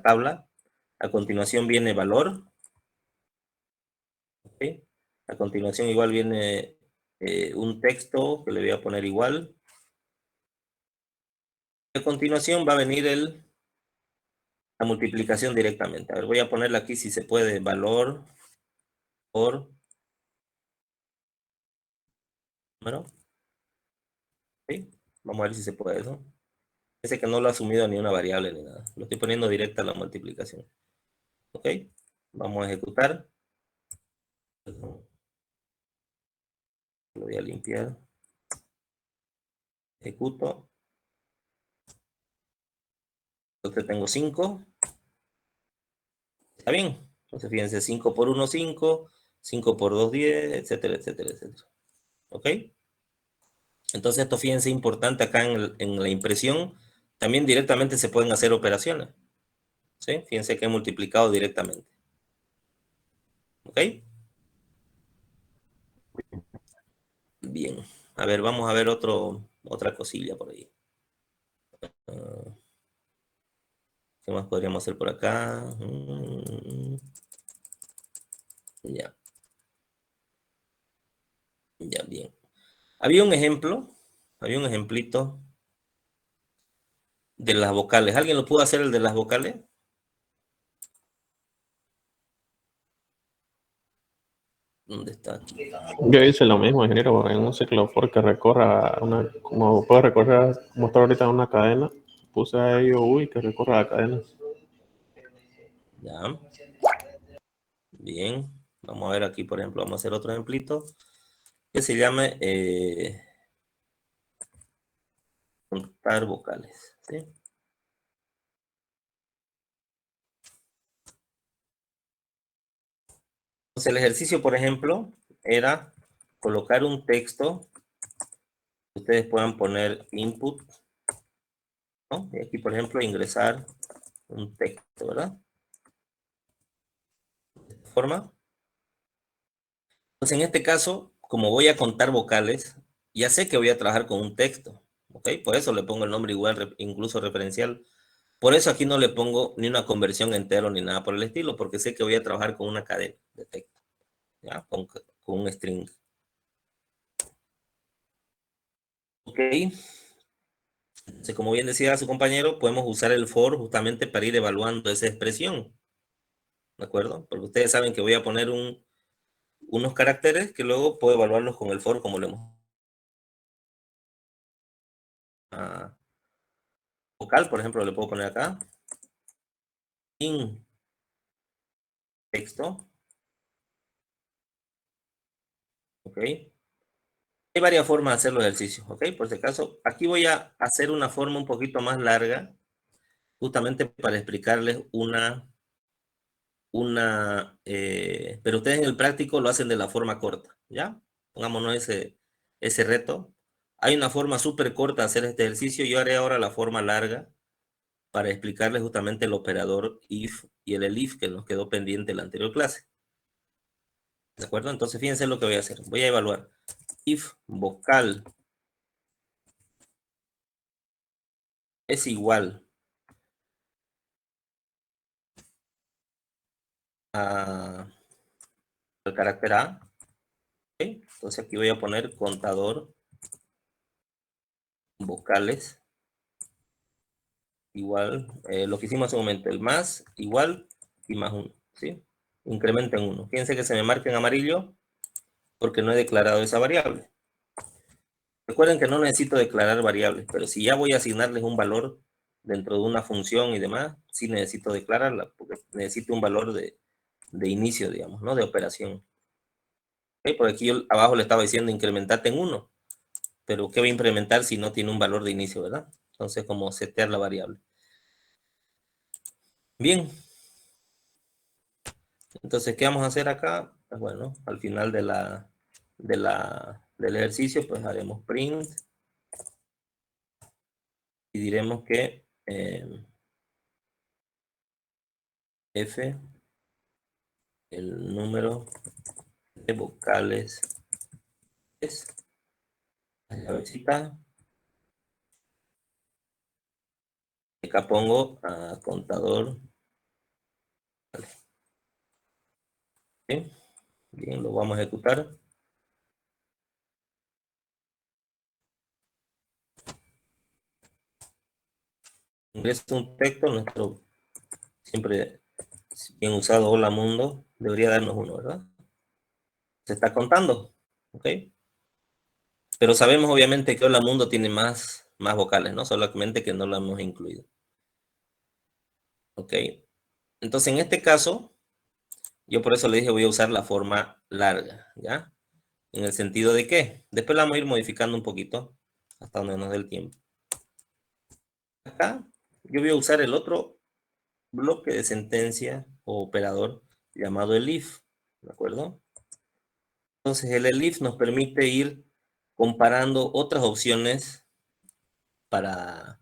A: tabla. A continuación viene valor. ¿Okay? A continuación igual viene un texto que le voy a poner igual. A continuación va a venir la multiplicación directamente. A ver, voy a ponerle aquí si se puede, valor por número. ¿Sí? Vamos a ver si se puede eso. Ese que no lo ha asumido ni una variable ni nada. Lo estoy poniendo directa a la multiplicación. ¿Ok? Vamos a ejecutar. Lo voy a limpiar. Ejecuto. Entonces tengo 5. ¿Está bien? Entonces fíjense, 5 por 1, 5. 5 por 2, 10, etcétera, etcétera, etcétera. ¿Ok? Entonces esto, fíjense, importante acá en la impresión. También directamente se pueden hacer operaciones. ¿Sí? Fíjense que he multiplicado directamente. ¿Ok? Bien. A ver, vamos a ver otra cosilla por ahí. ¿Qué más podríamos hacer por acá? Ya. Ya, bien. Había un ejemplito de las vocales. ¿Alguien lo pudo hacer, el de las vocales? ¿Dónde está aquí?
J: Yo hice lo mismo, ingeniero, en un ciclo for que recorra como puede recorrer, como está ahorita en una cadena, puse a IOU y que recorra la cadena.
A: Ya. Bien. Vamos a ver aquí, por ejemplo, vamos a hacer otro ejemplito que se llame contar vocales. ¿Sí? Entonces el ejercicio, por ejemplo, era colocar un texto. Ustedes puedan poner input, ¿no? Y aquí, por ejemplo, ingresar un texto, ¿verdad? De esta forma. Entonces, en este caso, como voy a contar vocales, ya sé que voy a trabajar con un texto, ¿ok? Por eso le pongo el nombre igual, incluso referencial. Por eso aquí no le pongo ni una conversión entero ni nada por el estilo, porque sé que voy a trabajar con una cadena de texto, ¿ya? Con un string. Ok. Entonces, como bien decía su compañero, podemos usar el for justamente para ir evaluando esa expresión, ¿de acuerdo? Porque ustedes saben que voy a poner unos caracteres que luego puedo evaluarlos con el for como lo hemos. Vocal, por ejemplo, le puedo poner acá. In texto. Ok. Hay varias formas de hacer los ejercicios, ¿ok? Por si acaso, aquí voy a hacer una forma un poquito más larga, justamente para explicarles pero ustedes en el práctico lo hacen de la forma corta, ¿ya? Pongámonos ese reto. Hay una forma súper corta de hacer este ejercicio. Yo haré ahora la forma larga para explicarles justamente el operador if y el elif que nos quedó pendiente en la anterior clase. ¿De acuerdo? Entonces, fíjense lo que voy a hacer. Voy a evaluar if vocal es igual al carácter A. ¿Okay? Entonces aquí voy a poner contador vocales igual, lo que hicimos hace un momento, el más, igual y más 1, ¿sí? Incrementa en 1. Fíjense que se me marca en amarillo porque no he declarado esa variable. Recuerden que no necesito declarar variables, pero si ya voy a asignarles un valor dentro de una función y demás, sí necesito declararla, porque necesito un valor de inicio, digamos, ¿no? De operación. ¿Okay? Por aquí yo abajo le estaba diciendo incrementate en 1, pero ¿qué va a incrementar si no tiene un valor de inicio, verdad? Entonces, como setear la variable. Bien. Entonces, ¿qué vamos a hacer acá? Pues bueno, al final del ejercicio, pues haremos print y diremos que f, el número de vocales es la llavecita. Acá pongo a contador. ¿Sí? Bien, lo vamos a ejecutar. Ingresa un texto, nuestro siempre bien usado hola mundo, debería darnos 1, ¿verdad? Se está contando, ¿ok? Pero sabemos obviamente que hola mundo tiene más vocales, ¿no? Solamente que no lo hemos incluido. ¿Ok? Entonces, en este caso, yo por eso le dije voy a usar la forma larga, ¿ya? En el sentido de que después la vamos a ir modificando un poquito hasta donde nos dé el tiempo. Acá yo voy a usar el otro bloque de sentencia o operador llamado el if, ¿de acuerdo? Entonces, el elif nos permite ir comparando otras opciones para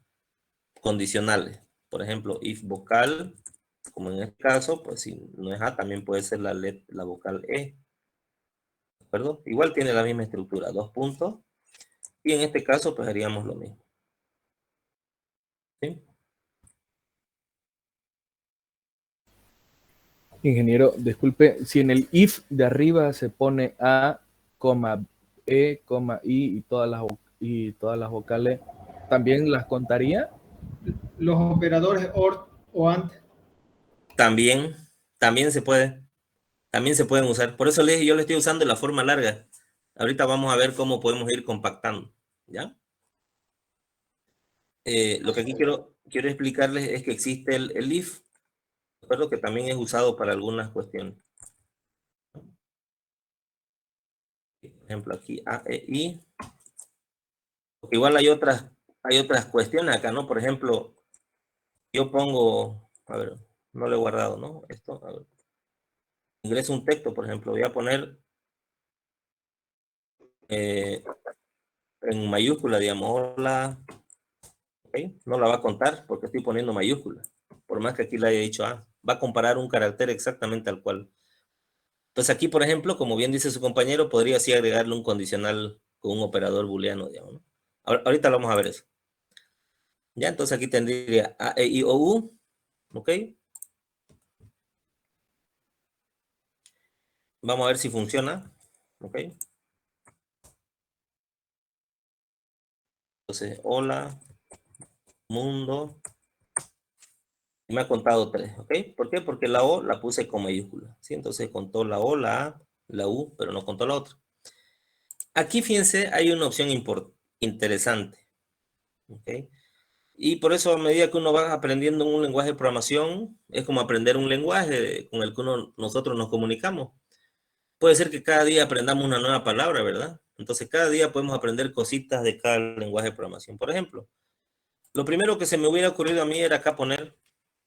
A: condicionales. Por ejemplo, if vocal, como en este caso, pues si no es A, también puede ser la vocal E. ¿De acuerdo? Igual tiene la misma estructura, 2 puntos. Y en este caso, pues haríamos lo mismo. ¿Sí?
I: Ingeniero, disculpe, si en el if de arriba se pone A, E, I y todas las vocales, ¿también las contaría?
K: Los operadores OR o AND.
A: También se puede. También se pueden usar. Por eso yo le estoy usando la forma larga. Ahorita vamos a ver cómo podemos ir compactando. ¿Ya? Lo que aquí quiero explicarles es que existe el if, ¿de acuerdo? Que también es usado para algunas cuestiones. Por ejemplo, aquí A, E, I. Porque igual hay otras cuestiones acá, ¿no? Por ejemplo, yo pongo, a ver, no lo he guardado, ¿no? Esto, a ver. ingreso un texto, por ejemplo, voy a poner en mayúscula, digamos, hola, ¿okay? No la va a contar porque estoy poniendo mayúscula, por más que aquí le haya dicho A, va a comparar un carácter exactamente al cual. Entonces aquí, por ejemplo, como bien dice su compañero, podría así agregarle un condicional con un operador booleano, digamos, ¿no? Ahorita vamos a ver eso. Ya, entonces aquí tendría A, E, I, O, U, ¿ok? Vamos a ver si funciona, ¿ok? Entonces, hola, mundo, y me ha contado 3, ¿ok? ¿Por qué? Porque la O la puse con mayúscula, ¿sí? Entonces contó la O, la A, la U, pero no contó la otra. Aquí, fíjense, hay una opción interesante, ¿ok? Y por eso, a medida que uno va aprendiendo un lenguaje de programación, es como aprender un lenguaje con el que nosotros nos comunicamos. Puede ser que cada día aprendamos una nueva palabra, ¿verdad? Entonces, cada día podemos aprender cositas de cada lenguaje de programación. Por ejemplo, lo primero que se me hubiera ocurrido a mí era acá poner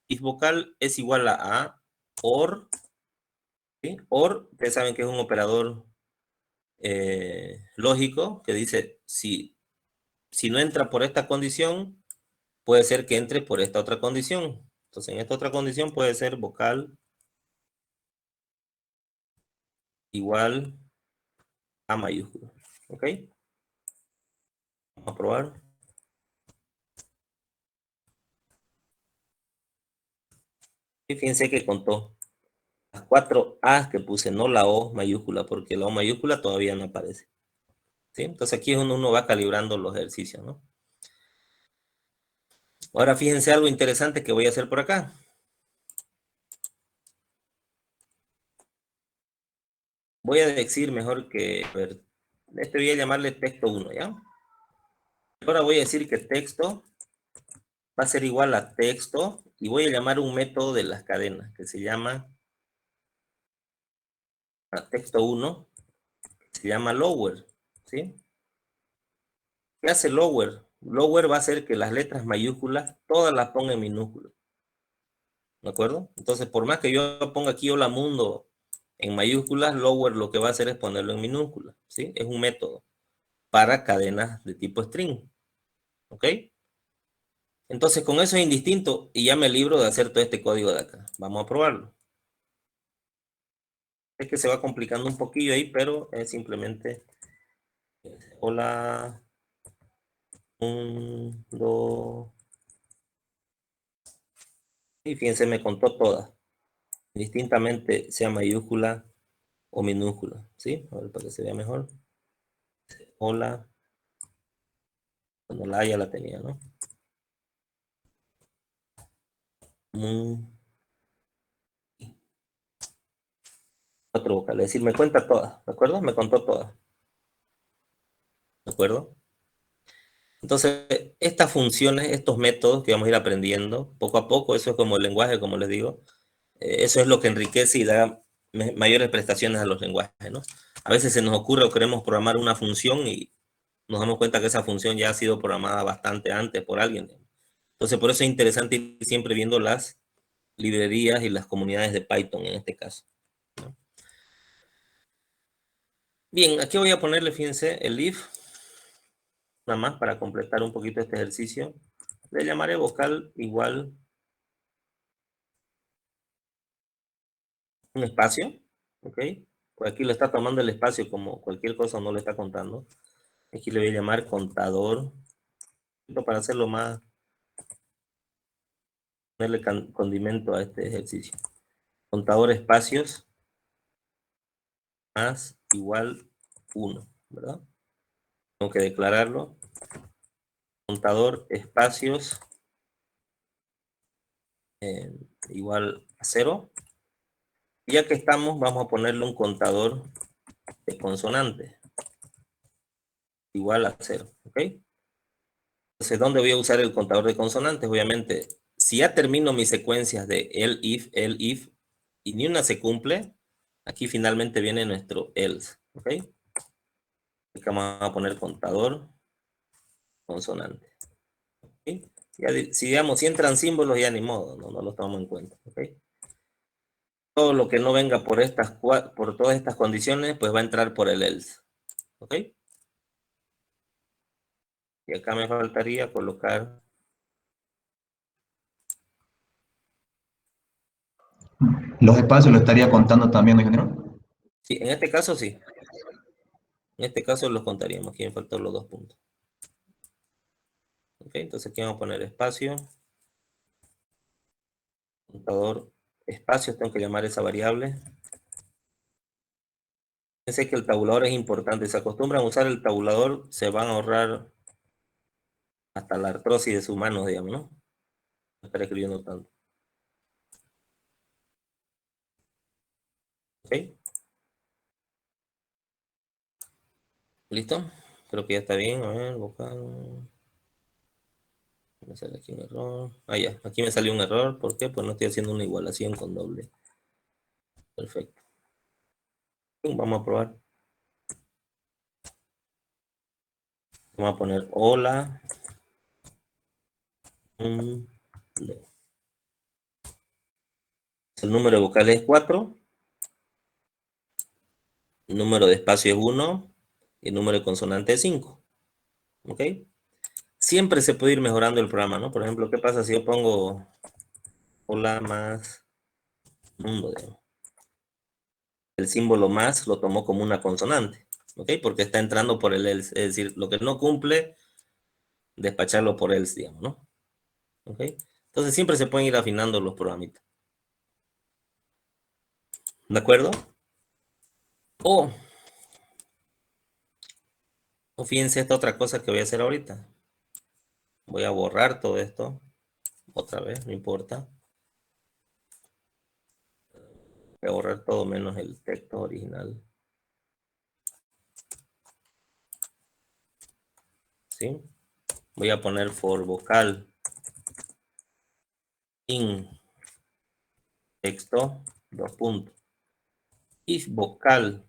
A: if vocal es igual a OR, ¿sí? OR, ustedes saben que es un operador lógico que dice, si no entra por esta condición, puede ser que entre por esta otra condición. Entonces, en esta otra condición puede ser vocal igual a mayúscula. ¿Ok? Vamos a probar. Y fíjense que contó las 4 A que puse, no la O mayúscula, porque la O mayúscula todavía no aparece. ¿Sí? Entonces aquí es donde uno va calibrando los ejercicios, ¿no? Ahora fíjense algo interesante que voy a hacer por acá. Voy a decir mejor que, a ver, este voy a llamarle texto 1, ¿ya? Ahora voy a decir que texto va a ser igual a texto y voy a llamar un método de las cadenas que se llama texto 1, se llama lower, ¿sí? ¿Qué hace lower? Lower va a hacer que las letras mayúsculas todas las ponga en minúsculas. ¿De acuerdo? Entonces, por más que yo ponga aquí hola mundo en mayúsculas, lower lo que va a hacer es ponerlo en minúsculas, ¿sí? Es un método para cadenas de tipo string. ¿Ok? Entonces, con eso es indistinto y ya me libro de hacer todo este código de acá. Vamos a probarlo. Es que se va complicando un poquillo ahí, pero es simplemente hola mundo. Y fíjense, me contó todas. Distintamente, sea mayúscula o minúscula. ¿Sí? A ver, para que se vea mejor. Hola. Bueno, la A ya la tenía, ¿no? Otro vocal. Es decir, me cuenta todas. ¿De acuerdo? Me contó todas. ¿De acuerdo? Entonces, estas funciones, estos métodos que vamos a ir aprendiendo poco a poco, eso es como el lenguaje, como les digo, eso es lo que enriquece y da mayores prestaciones a los lenguajes, ¿no? A veces se nos ocurre o queremos programar una función y nos damos cuenta que esa función ya ha sido programada bastante antes por alguien. Entonces, por eso es interesante ir siempre viendo las librerías y las comunidades de Python en este caso, ¿no? Bien, aquí voy a ponerle, fíjense, el if, nada más para completar un poquito este ejercicio. Le llamaré vocal igual un espacio, ¿ok? Pues aquí lo está tomando el espacio como cualquier cosa, no le está contando. Aquí le voy a llamar contador, para hacerlo más, ponerle condimento a este ejercicio. Contador espacios más igual 1, ¿verdad? Tengo que declararlo. Contador espacios igual a 0. Y ya que estamos, vamos a ponerle un contador de consonantes igual a 0, ¿ok? Entonces, ¿dónde voy a usar el contador de consonantes? Obviamente, si ya termino mis secuencias de el, if, y ni una se cumple, aquí finalmente viene nuestro else, ¿ok? Aquí vamos a poner contador consonante. ¿Okay? Ya, si digamos, si entran símbolos, ya ni modo, no los tomamos en cuenta, ¿ok? Todo lo que no venga por todas estas condiciones, pues va a entrar por el else. ¿Ok? Y acá me faltaría colocar...
E: Los espacios lo estaría contando también, ingeniero.
A: Sí, en este caso sí. En este caso los contaríamos. Aquí me faltan los 2 puntos. Ok, entonces aquí vamos a poner espacio. Contador espacios, tengo que llamar esa variable. Fíjense que el tabulador es importante. Si se acostumbran a usar el tabulador, se van a ahorrar hasta la artrosis de sus manos, digamos, ¿no? No estar escribiendo tanto. Ok. ¿Listo? Creo que ya está bien. A ver, vocal. Me sale aquí un error. Ah, ya. Aquí me salió un error. ¿Por qué? Pues no estoy haciendo una igualación con doble. Perfecto. Vamos a probar. Vamos a poner hola. El número de vocales es 4. El número de espacio es 1. Y el número de consonante es 5. ¿Ok? Siempre se puede ir mejorando el programa, ¿no? Por ejemplo, ¿qué pasa si yo pongo hola más mundo? El símbolo más lo tomó como una consonante, ¿ok? Porque está entrando por el else, es decir, lo que no cumple, despacharlo por else, digamos, ¿no? ¿Ok? Entonces siempre se pueden ir afinando los programitas. ¿De acuerdo? O fíjense esta otra cosa que voy a hacer ahorita. Voy a borrar todo esto. Otra vez, no importa. Voy a borrar todo menos el texto original. ¿Sí? Voy a poner for vocal in texto, 2 puntos. If vocal.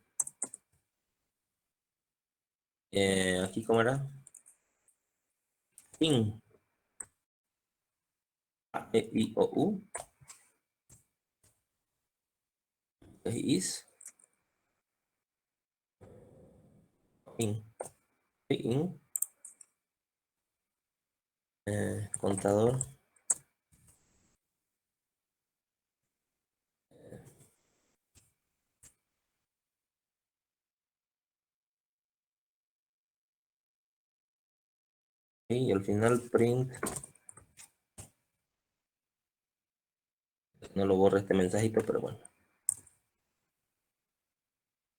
A: Aquí, ¿cómo era? In. A, E, I, O, U. Is. In. In. Contador. Y al final print. No lo borro este mensajito, pero bueno.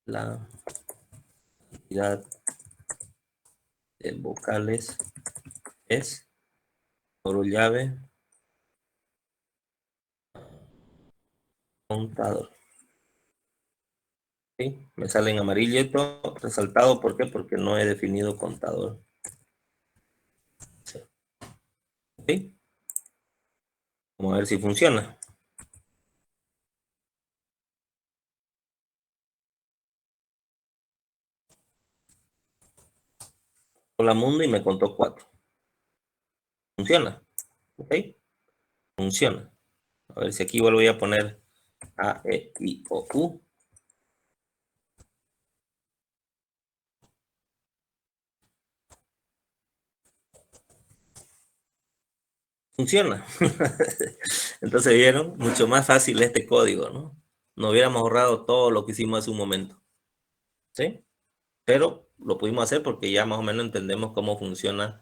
A: La cantidad de vocales es por llave contador. ¿Sí? Me sale en amarillito resaltado. ¿Por qué? Porque no he definido contador. ¿Sí? Vamos a ver si funciona. Hola mundo y me contó 4. Funciona. ¿Ok? Funciona. A ver si aquí igual voy a poner A, E, I, O, U. Funciona. Entonces vieron, mucho más fácil este código, ¿no? No hubiéramos ahorrado todo lo que hicimos hace un momento. ¿Sí? Pero lo pudimos hacer porque ya más o menos entendemos cómo funciona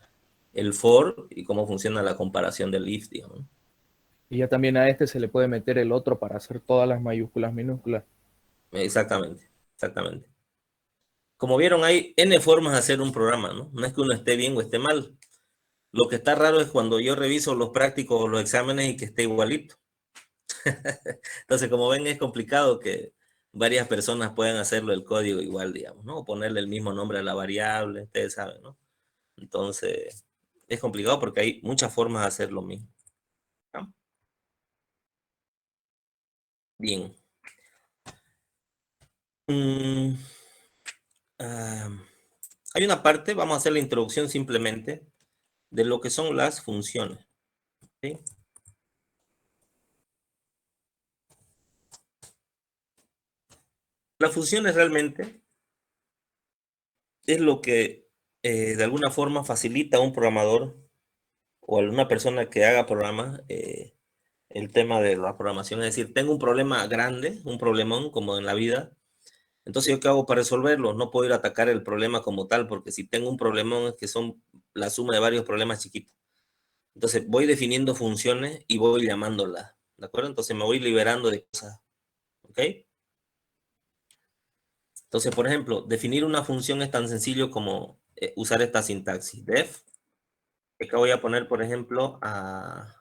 A: el for y cómo funciona la comparación del if, digamos.
I: Y ya también a este se le puede meter el otro para hacer todas las mayúsculas, minúsculas.
A: Exactamente, exactamente. Como vieron, hay N formas de hacer un programa, ¿no? No es que uno esté bien o esté mal. Lo que está raro es cuando yo reviso los prácticos o los exámenes y que esté igualito. Entonces, como ven, es complicado que varias personas puedan hacerlo el código igual, digamos, ¿no? O ponerle el mismo nombre a la variable, ustedes saben, ¿no? Entonces, es complicado porque hay muchas formas de hacer lo mismo, ¿no? Bien. Hay una parte, vamos a hacer la introducción simplemente, de lo que son las funciones, ¿sí? Las funciones realmente es lo que de alguna forma facilita a un programador o a una persona que haga programas el tema de la programación. Es decir, tengo un problema grande, un problemón como en la vida. Entonces, ¿yo qué hago para resolverlo? No puedo ir a atacar el problema como tal, porque si tengo un problemón es que son la suma de varios problemas chiquitos. Entonces, voy definiendo funciones y voy llamándolas, ¿de acuerdo? Entonces, me voy liberando de cosas, ¿ok? Entonces, por ejemplo, definir una función es tan sencillo como usar esta sintaxis. Def, acá voy a poner, por ejemplo, a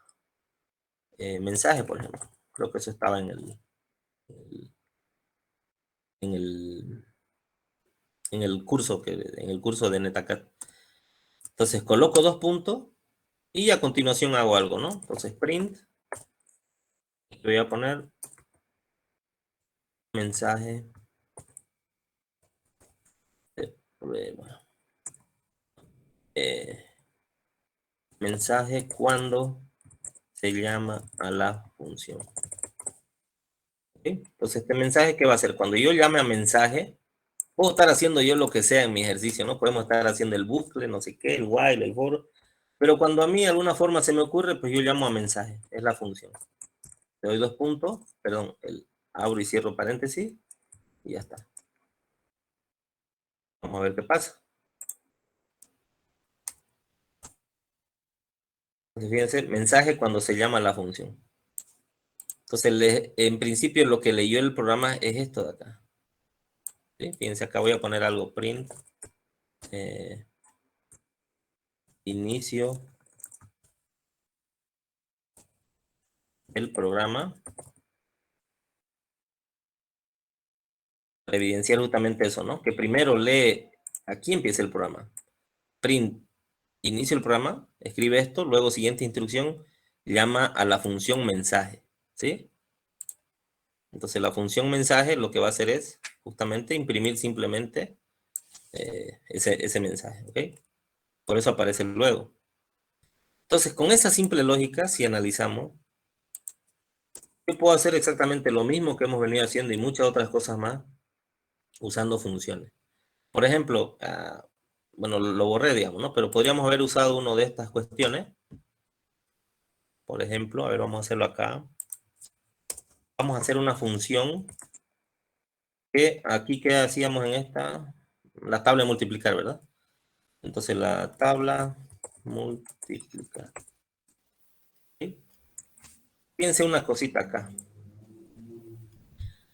A: mensaje, por ejemplo. Creo que eso estaba en el curso de Netacat. Entonces, coloco 2 puntos y a continuación hago algo, ¿no? Entonces, print. Voy a poner mensaje de prueba. Mensaje cuando se llama a la función. ¿Okay? Entonces, este mensaje, ¿qué va a hacer? Cuando yo llame a mensaje, puedo estar haciendo yo lo que sea en mi ejercicio, ¿no? Podemos estar haciendo el bucle, no sé qué, el while, el for. Pero cuando a mí de alguna forma se me ocurre, pues yo llamo a mensaje. Es la función. Le doy 2 puntos, perdón, abro y cierro paréntesis y ya está. Vamos a ver qué pasa. Entonces, fíjense, mensaje cuando se llama la función. Entonces, en principio lo que leyó el programa es esto de acá. ¿Sí? Fíjense, acá voy a poner algo print. Inicio el programa. Para evidenciar justamente eso, ¿no? Que primero lee, aquí empieza el programa. Print, inicio el programa, escribe esto, luego siguiente instrucción, llama a la función mensaje, ¿sí? Entonces la función mensaje lo que va a hacer es justamente imprimir simplemente ese mensaje, ¿ok? Por eso aparece luego. Entonces, con esa simple lógica, si analizamos, yo puedo hacer exactamente lo mismo que hemos venido haciendo y muchas otras cosas más usando funciones. Por ejemplo, bueno, lo borré, digamos, ¿no? Pero podríamos haber usado una de estas cuestiones. Por ejemplo, a ver, vamos a hacerlo acá. Vamos a hacer una función que aquí, ¿qué hacíamos en esta? La tabla de multiplicar, ¿verdad? Entonces, la tabla multiplicar. ¿Sí? Fíjense una cosita acá.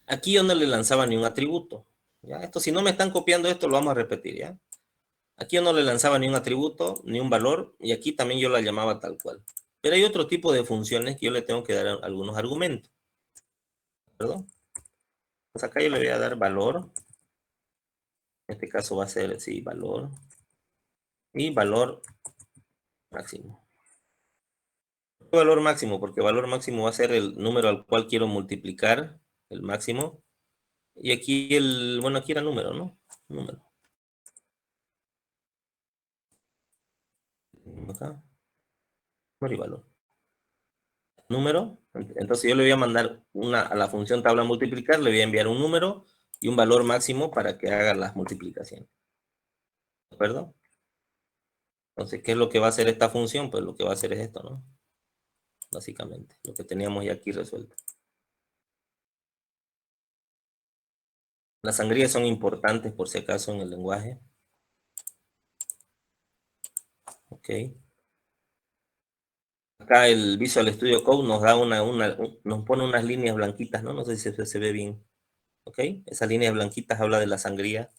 A: Aquí yo no le lanzaba ni un atributo. ¿Ya? Esto, si no me están copiando esto, lo vamos a repetir, ¿ya? Aquí yo no le lanzaba ni un atributo, ni un valor, y aquí también yo la llamaba tal cual. Pero hay otro tipo de funciones que yo le tengo que dar algunos argumentos. ¿Perdón? Pues acá yo le voy a dar valor. En este caso va a ser, sí, valor. Y valor máximo. ¿Qué valor máximo? Porque valor máximo va a ser el número al cual quiero multiplicar, el máximo. Y aquí bueno, aquí era número, ¿no? Número. Acá. Número y valor. Número. Entonces yo le voy a mandar a la función tabla multiplicar, le voy a enviar un número y un valor máximo para que haga las multiplicaciones. ¿De acuerdo? Entonces, ¿qué es lo que va a hacer esta función? Pues lo que va a hacer es esto, ¿no? Básicamente, lo que teníamos ya aquí resuelto. Las sangrías son importantes por si acaso en el lenguaje. Ok. Acá el Visual Studio Code nos da nos pone unas líneas blanquitas, ¿no? No sé si se ve bien. Ok. Esas líneas blanquitas habla de la sangría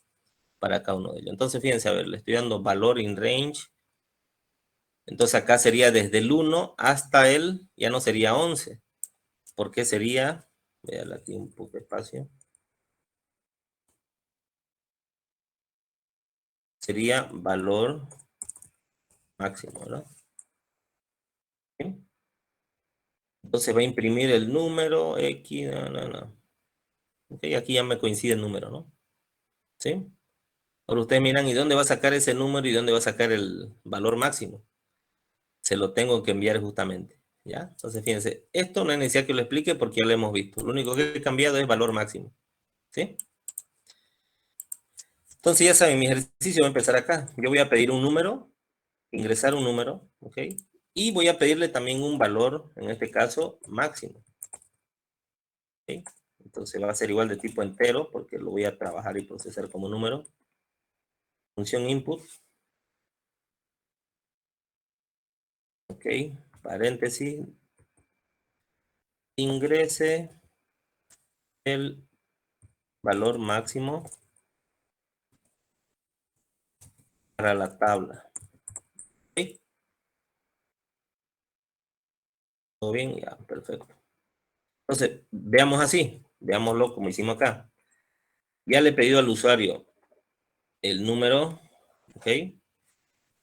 A: para cada uno de ellos. Entonces, fíjense, a ver, le estoy dando valor in range. Entonces acá sería desde el 1 hasta ya no sería 11. Porque sería, voy a darle aquí un poco de espacio. Sería valor máximo, ¿verdad? ¿Sí? Entonces va a imprimir el número X, no. Ok, aquí ya me coincide el número, ¿no? ¿Sí? Ahora ustedes miran, ¿y dónde va a sacar ese número y dónde va a sacar el valor máximo? Se lo tengo que enviar justamente, ¿ya? Entonces, fíjense, esto no es necesario que lo explique porque ya lo hemos visto. Lo único que he cambiado es valor máximo, ¿sí? Entonces ya saben, mi ejercicio va a empezar acá. Yo voy a pedir un número, ingresar un número, ¿ok? Y voy a pedirle también un valor, en este caso, máximo. ¿Ok? Entonces va a ser igual de tipo entero, porque lo voy a trabajar y procesar como número. Función input. Ok, paréntesis. Ingrese el valor máximo para la tabla. ¿Ok? ¿Todo bien? Ya, perfecto. Entonces, veamos así. Veámoslo como hicimos acá. Ya le he pedido al usuario el número, ¿ok?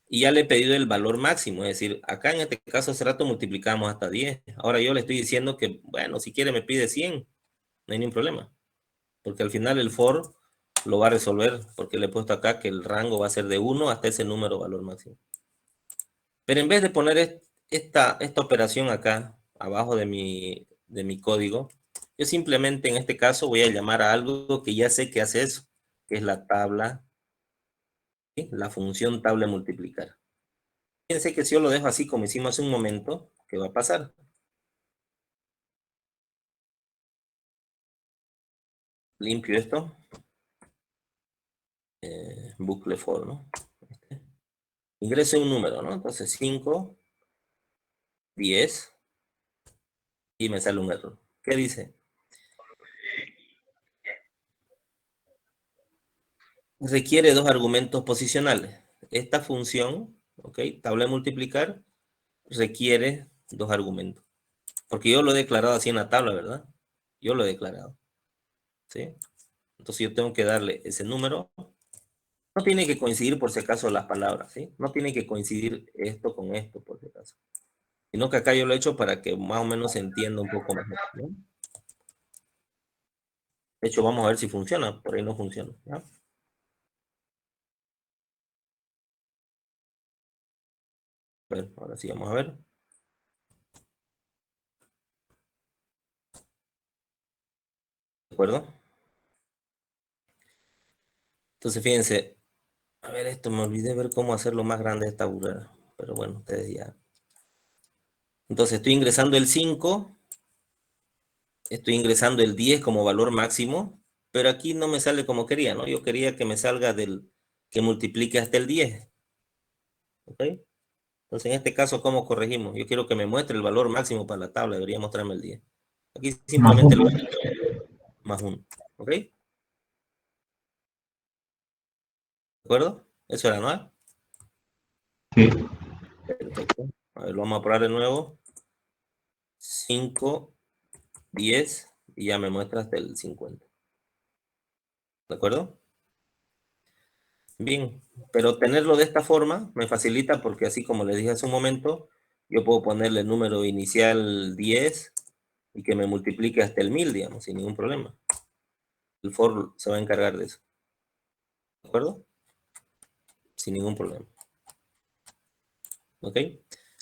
A: Y ya le he pedido el valor máximo. Es decir, acá en este caso hace rato multiplicamos hasta 10. Ahora yo le estoy diciendo que, bueno, si quiere me pide 100. No hay ningún problema. Porque al final el for lo va a resolver. Porque le he puesto acá que el rango va a ser de 1 hasta ese número valor máximo. Pero en vez de poner esta operación acá, abajo de mi código, yo simplemente en este caso voy a llamar a algo que ya sé que hace eso, que es la tabla, ¿sí? La función tabla multiplicar. Fíjense que si yo lo dejo así como hicimos hace un momento, ¿qué va a pasar? Limpio esto. Bucle for, ¿no? Ingreso un número, ¿no? Entonces 5, 10, y me sale un error. ¿Qué dice? Requiere dos argumentos posicionales. Esta función, ¿ok? Tabla de multiplicar, requiere dos argumentos. Porque yo lo he declarado así en la tabla, ¿verdad? Yo lo he declarado. ¿Sí? Entonces yo tengo que darle ese número. No tiene que coincidir por si acaso las palabras, ¿sí? No tiene que coincidir esto con esto por si acaso. Sino que acá yo lo he hecho para que más o menos se entienda un poco mejor, ¿no? De hecho, vamos a ver si funciona. Por ahí no funciona, ¿ya? A ver, ahora sí vamos a ver. ¿De acuerdo? Entonces, fíjense. A ver, esto me olvidé ver cómo hacerlo más grande esta burrera. Pero bueno, ustedes ya. Entonces, estoy ingresando el 5. Estoy ingresando el 10 como valor máximo. Pero aquí no me sale como quería, ¿no? Yo quería que me salga que multiplique hasta el 10. ¿Ok? Entonces, en este caso, ¿cómo corregimos? Yo quiero que me muestre el valor máximo para la tabla. Debería mostrarme el 10. Aquí simplemente lo más 1. ¿Ok? ¿De acuerdo? Eso era, ¿no?
E: Sí.
A: Perfecto. A ver, lo vamos a probar de nuevo. 5, 10, y ya me muestra hasta el 50. ¿De acuerdo? Bien, pero tenerlo de esta forma me facilita porque así como les dije hace un momento, yo puedo ponerle el número inicial 10 y que me multiplique hasta el 1000, digamos, sin ningún problema. El for se va a encargar de eso. ¿De acuerdo? Sin ningún problema. ¿Ok?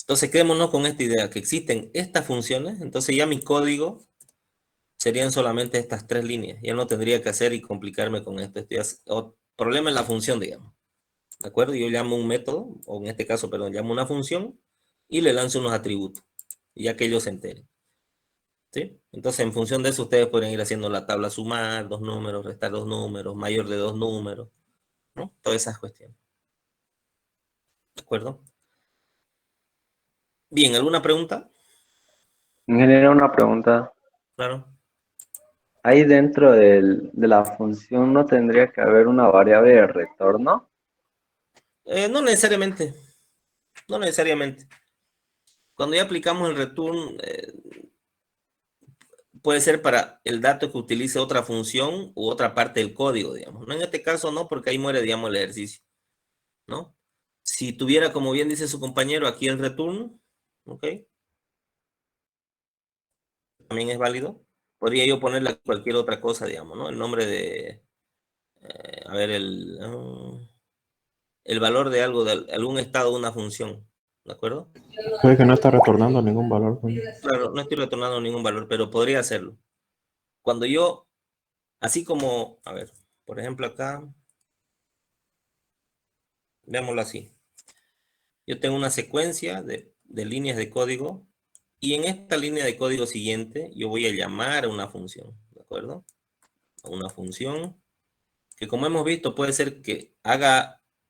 A: Entonces quedémonos con esta idea, que existen estas funciones, entonces ya mi código serían solamente estas 3 líneas. Ya no tendría que hacer y complicarme con esto. El problema es la función, digamos. ¿De acuerdo? Yo llamo un método, o en este caso, perdón, llamo una función y le lanzo unos atributos, ya que ellos se enteren. ¿Sí? Entonces, en función de eso, ustedes pueden ir haciendo la tabla sumar 2 números, restar 2 números, mayor de 2 números, ¿no? Todas esas cuestiones. ¿De acuerdo? Bien, ¿alguna pregunta?
G: Ingeniero, una pregunta.
A: Claro.
G: Ahí dentro de la función no tendría que haber una variable de retorno.
A: No necesariamente. No necesariamente. Cuando ya aplicamos el return, puede ser para el dato que utilice otra función u otra parte del código, digamos. No, en este caso no, porque ahí muere, digamos, el ejercicio, ¿no? Si tuviera, como bien dice su compañero, aquí el return, ¿ok? También es válido. Podría yo ponerle cualquier otra cosa, digamos, ¿no? El nombre de, a ver, el valor de algo, de algún estado de una función, ¿de acuerdo?
J: Puede que no está retornando ningún valor.
A: Claro, no estoy retornando ningún valor, pero podría hacerlo. Cuando yo, así como, a ver, por ejemplo acá, Veámoslo así. Yo tengo una secuencia de líneas de código y en esta línea de código siguiente yo voy a llamar a una función, ¿de acuerdo? A una función que, como hemos visto, puede ser que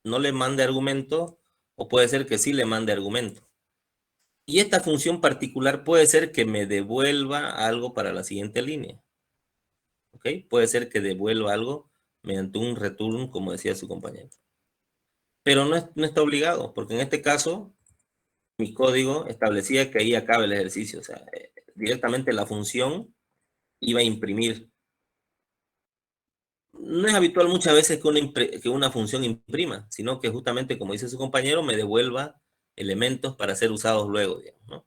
A: no le mande argumento o puede ser que sí le mande argumento. Y esta función particular puede ser que me devuelva algo para la siguiente línea. ¿Ok? Puede ser que devuelva algo mediante un return, como decía su compañero. Pero no está obligado, porque en este caso mi código establecía que ahí acaba el ejercicio. O sea, directamente la función iba a imprimir. No es habitual muchas veces que una función imprima, sino que justamente, como dice su compañero, me devuelva elementos para ser usados luego, digamos, ¿no?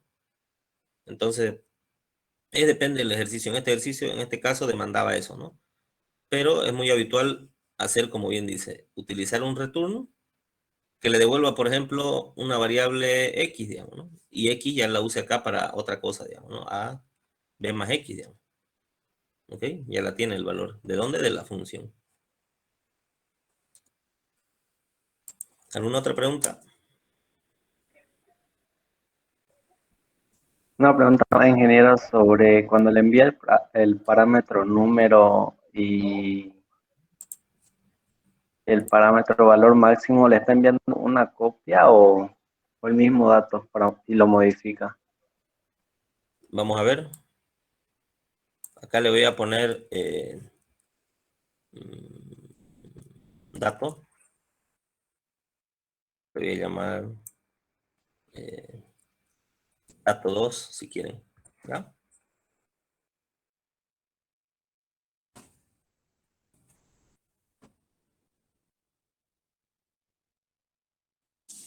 A: Entonces, depende del ejercicio. En este ejercicio, en este caso, demandaba eso, ¿no? Pero es muy habitual hacer, como bien dice, utilizar un return que le devuelva, por ejemplo, una variable X, digamos, ¿no? Y X ya la use acá para otra cosa, digamos, ¿no? A, B más X, digamos. ¿Ok? Ya la tiene el valor. ¿De dónde? De la función. ¿Alguna otra pregunta?
G: Una pregunta, ingeniero, sobre cuando le envía el parámetro número y el parámetro valor máximo, ¿le está enviando una copia o el mismo dato y lo modifica?
A: Vamos a ver. Acá le voy a poner dato. Le voy a llamar dato 2, si quieren. ¿Ya?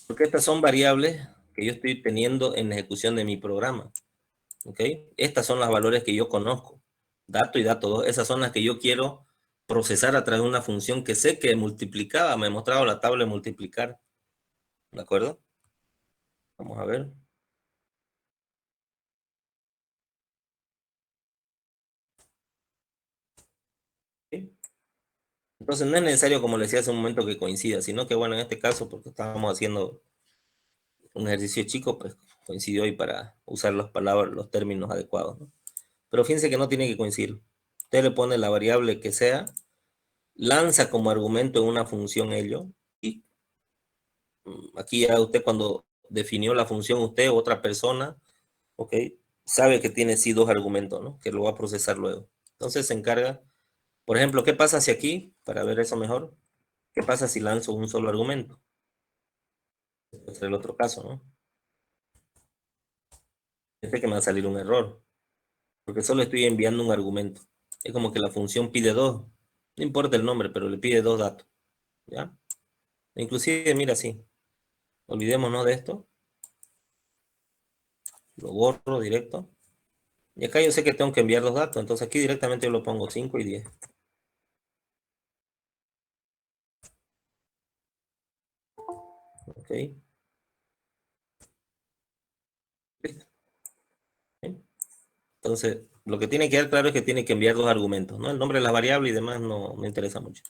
A: Porque estas son variables que yo estoy teniendo en la ejecución de mi programa. ¿Ok? Estas son los valores que yo conozco. Dato y dato 2. Esas son las que yo quiero procesar a través de una función que sé que multiplicaba. Me he mostrado la tabla de multiplicar. ¿De acuerdo? Vamos a ver. ¿Sí? Entonces no es necesario, como les decía hace un momento, que coincida, sino que, bueno, en este caso, porque estábamos haciendo un ejercicio chico, pues coincidió ahí para usar las palabras, los términos adecuados, ¿no? Pero fíjense que no tiene que coincidir. Usted le pone la variable que sea, lanza como argumento en una función ello, y aquí ya usted, cuando definió la función, usted o otra persona, ok, sabe que tiene sí dos argumentos, ¿no? Que lo va a procesar luego. Entonces se encarga, por ejemplo, ¿qué pasa si aquí, para ver eso mejor, qué pasa si lanzo un solo argumento? Este es el otro caso, ¿no? Este que me va a salir un error, porque solo estoy enviando un argumento. Es como que la función pide dos, no importa el nombre, pero le pide dos datos, ¿ya? Inclusive, mira, sí, olvidémonos de esto, lo borro directo, y acá yo sé que tengo que enviar dos datos, entonces aquí directamente yo lo pongo 5 y 10. Ok. Listo. ¿Sí? Entonces, lo que tiene que quedar claro es que tiene que enviar dos argumentos, ¿no? El nombre de la variable y demás no me interesa mucho.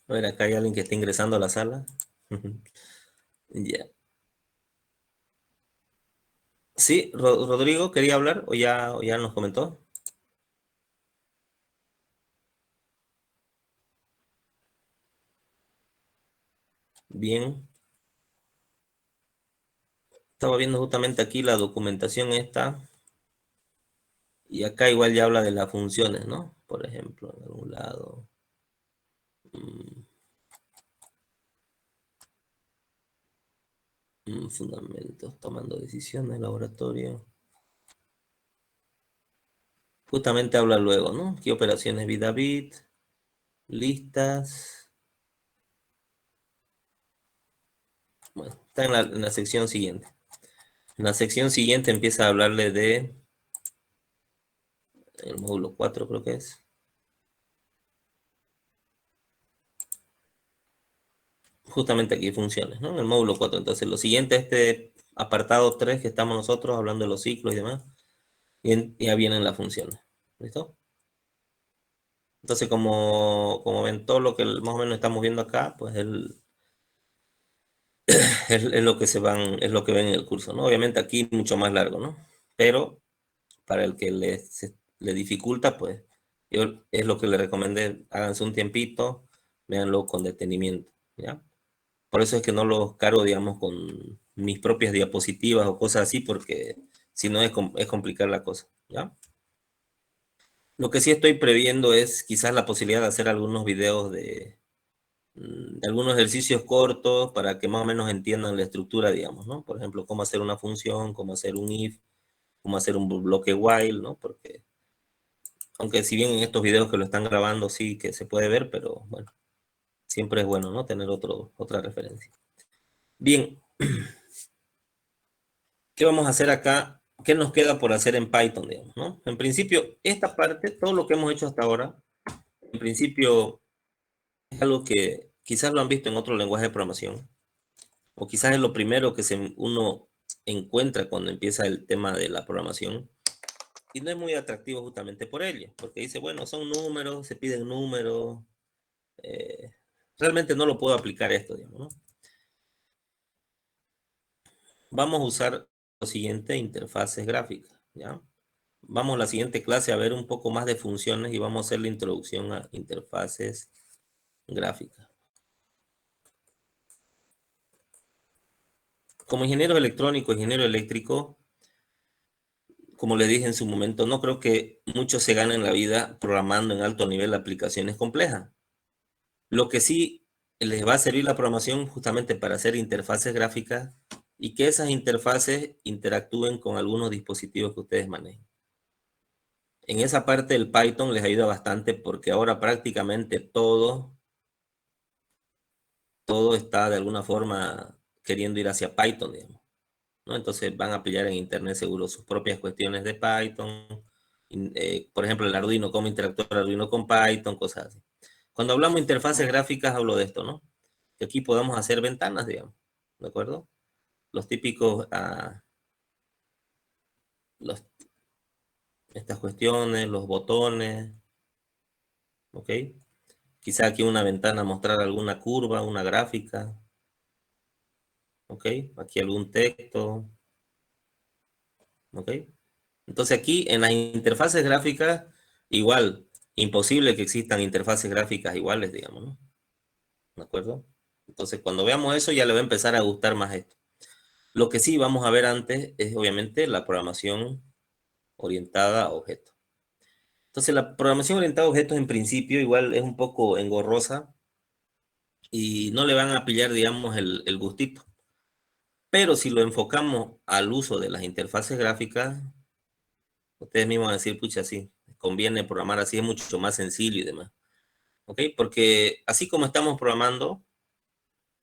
A: A ver, acá hay alguien que está ingresando a la sala. Ya. Sí, Rodrigo, ¿quería hablar o ya nos comentó? Bien. Estaba viendo justamente aquí la documentación esta. Y acá igual ya habla de las funciones, ¿no? Por ejemplo, en algún lado. Fundamentos, tomando decisiones, laboratorio. Justamente habla luego, ¿no? ¿Qué operaciones bit a bit? Listas. Bueno, está en la sección siguiente. En la sección siguiente empieza a hablarle de el módulo 4, creo que es. Justamente aquí funciones, ¿no? En el módulo 4. Entonces, lo siguiente, este apartado 3 que estamos nosotros hablando de los ciclos y demás, y ya vienen las funciones. ¿Listo? Entonces, como ven, todo lo que más o menos estamos viendo acá, pues es lo que es lo que ven en el curso, ¿no? Obviamente aquí mucho más largo, ¿no? Pero para el que le dificulta, pues yo es lo que le recomendé, háganse un tiempito, véanlo con detenimiento, ¿ya? Por eso es que no los cargo, digamos, con mis propias diapositivas o cosas así, porque si no es complicar la cosa, ¿ya? Lo que sí estoy previendo es quizás la posibilidad de hacer algunos videos de algunos ejercicios cortos para que más o menos entiendan la estructura, digamos, ¿no? Por ejemplo, cómo hacer una función, cómo hacer un if, cómo hacer un bloque while, ¿no? Porque, aunque si bien en estos videos que lo están grabando sí que se puede ver, pero bueno, siempre es bueno, ¿no? Tener otra referencia. Bien. ¿Qué vamos a hacer acá? ¿Qué nos queda por hacer en Python, digamos, ¿no? En principio, esta parte, todo lo que hemos hecho hasta ahora, en principio es algo que quizás lo han visto en otro lenguaje de programación, o quizás es lo primero que uno encuentra cuando empieza el tema de la programación, y no es muy atractivo justamente por ello, porque dice, bueno, son números, se piden números, realmente no lo puedo aplicar esto, digamos, ¿no? Vamos a usar lo siguiente, interfaces gráficas, ¿ya? Vamos a la siguiente clase a ver un poco más de funciones y vamos a hacer la introducción a interfaces gráficas. Como ingeniero electrónico, ingeniero eléctrico, como le dije en su momento, no creo que muchos se ganen la vida programando en alto nivel aplicaciones complejas. Lo que sí les va a servir la programación justamente para hacer interfaces gráficas y que esas interfaces interactúen con algunos dispositivos que ustedes manejen. En esa parte el Python les ayuda bastante porque ahora prácticamente todo está de alguna forma queriendo ir hacia Python, digamos, ¿no? Entonces van a pillar en internet seguro sus propias cuestiones de Python. Por ejemplo, el Arduino, cómo interactuar el Arduino con Python, cosas así. Cuando hablamos de interfaces gráficas hablo de esto, ¿no? Que aquí podamos hacer ventanas, digamos, ¿de acuerdo? Los típicos, estas cuestiones, los botones, ¿ok? Quizá aquí una ventana mostrar alguna curva, una gráfica, ¿ok? Aquí algún texto, ¿ok? Entonces aquí en las interfaces gráficas, igual, imposible que existan interfaces gráficas iguales, digamos, ¿no? ¿De acuerdo? Entonces cuando veamos eso ya le va a empezar a gustar más esto. Lo que sí vamos a ver antes es obviamente la programación orientada a objetos. Entonces la programación orientada a objetos en principio igual es un poco engorrosa y no le van a pillar, digamos, el gustito. Pero si lo enfocamos al uso de las interfaces gráficas, ustedes mismos van a decir, pucha, sí, conviene programar así, es mucho más sencillo y demás. ¿Ok? Porque así como estamos programando,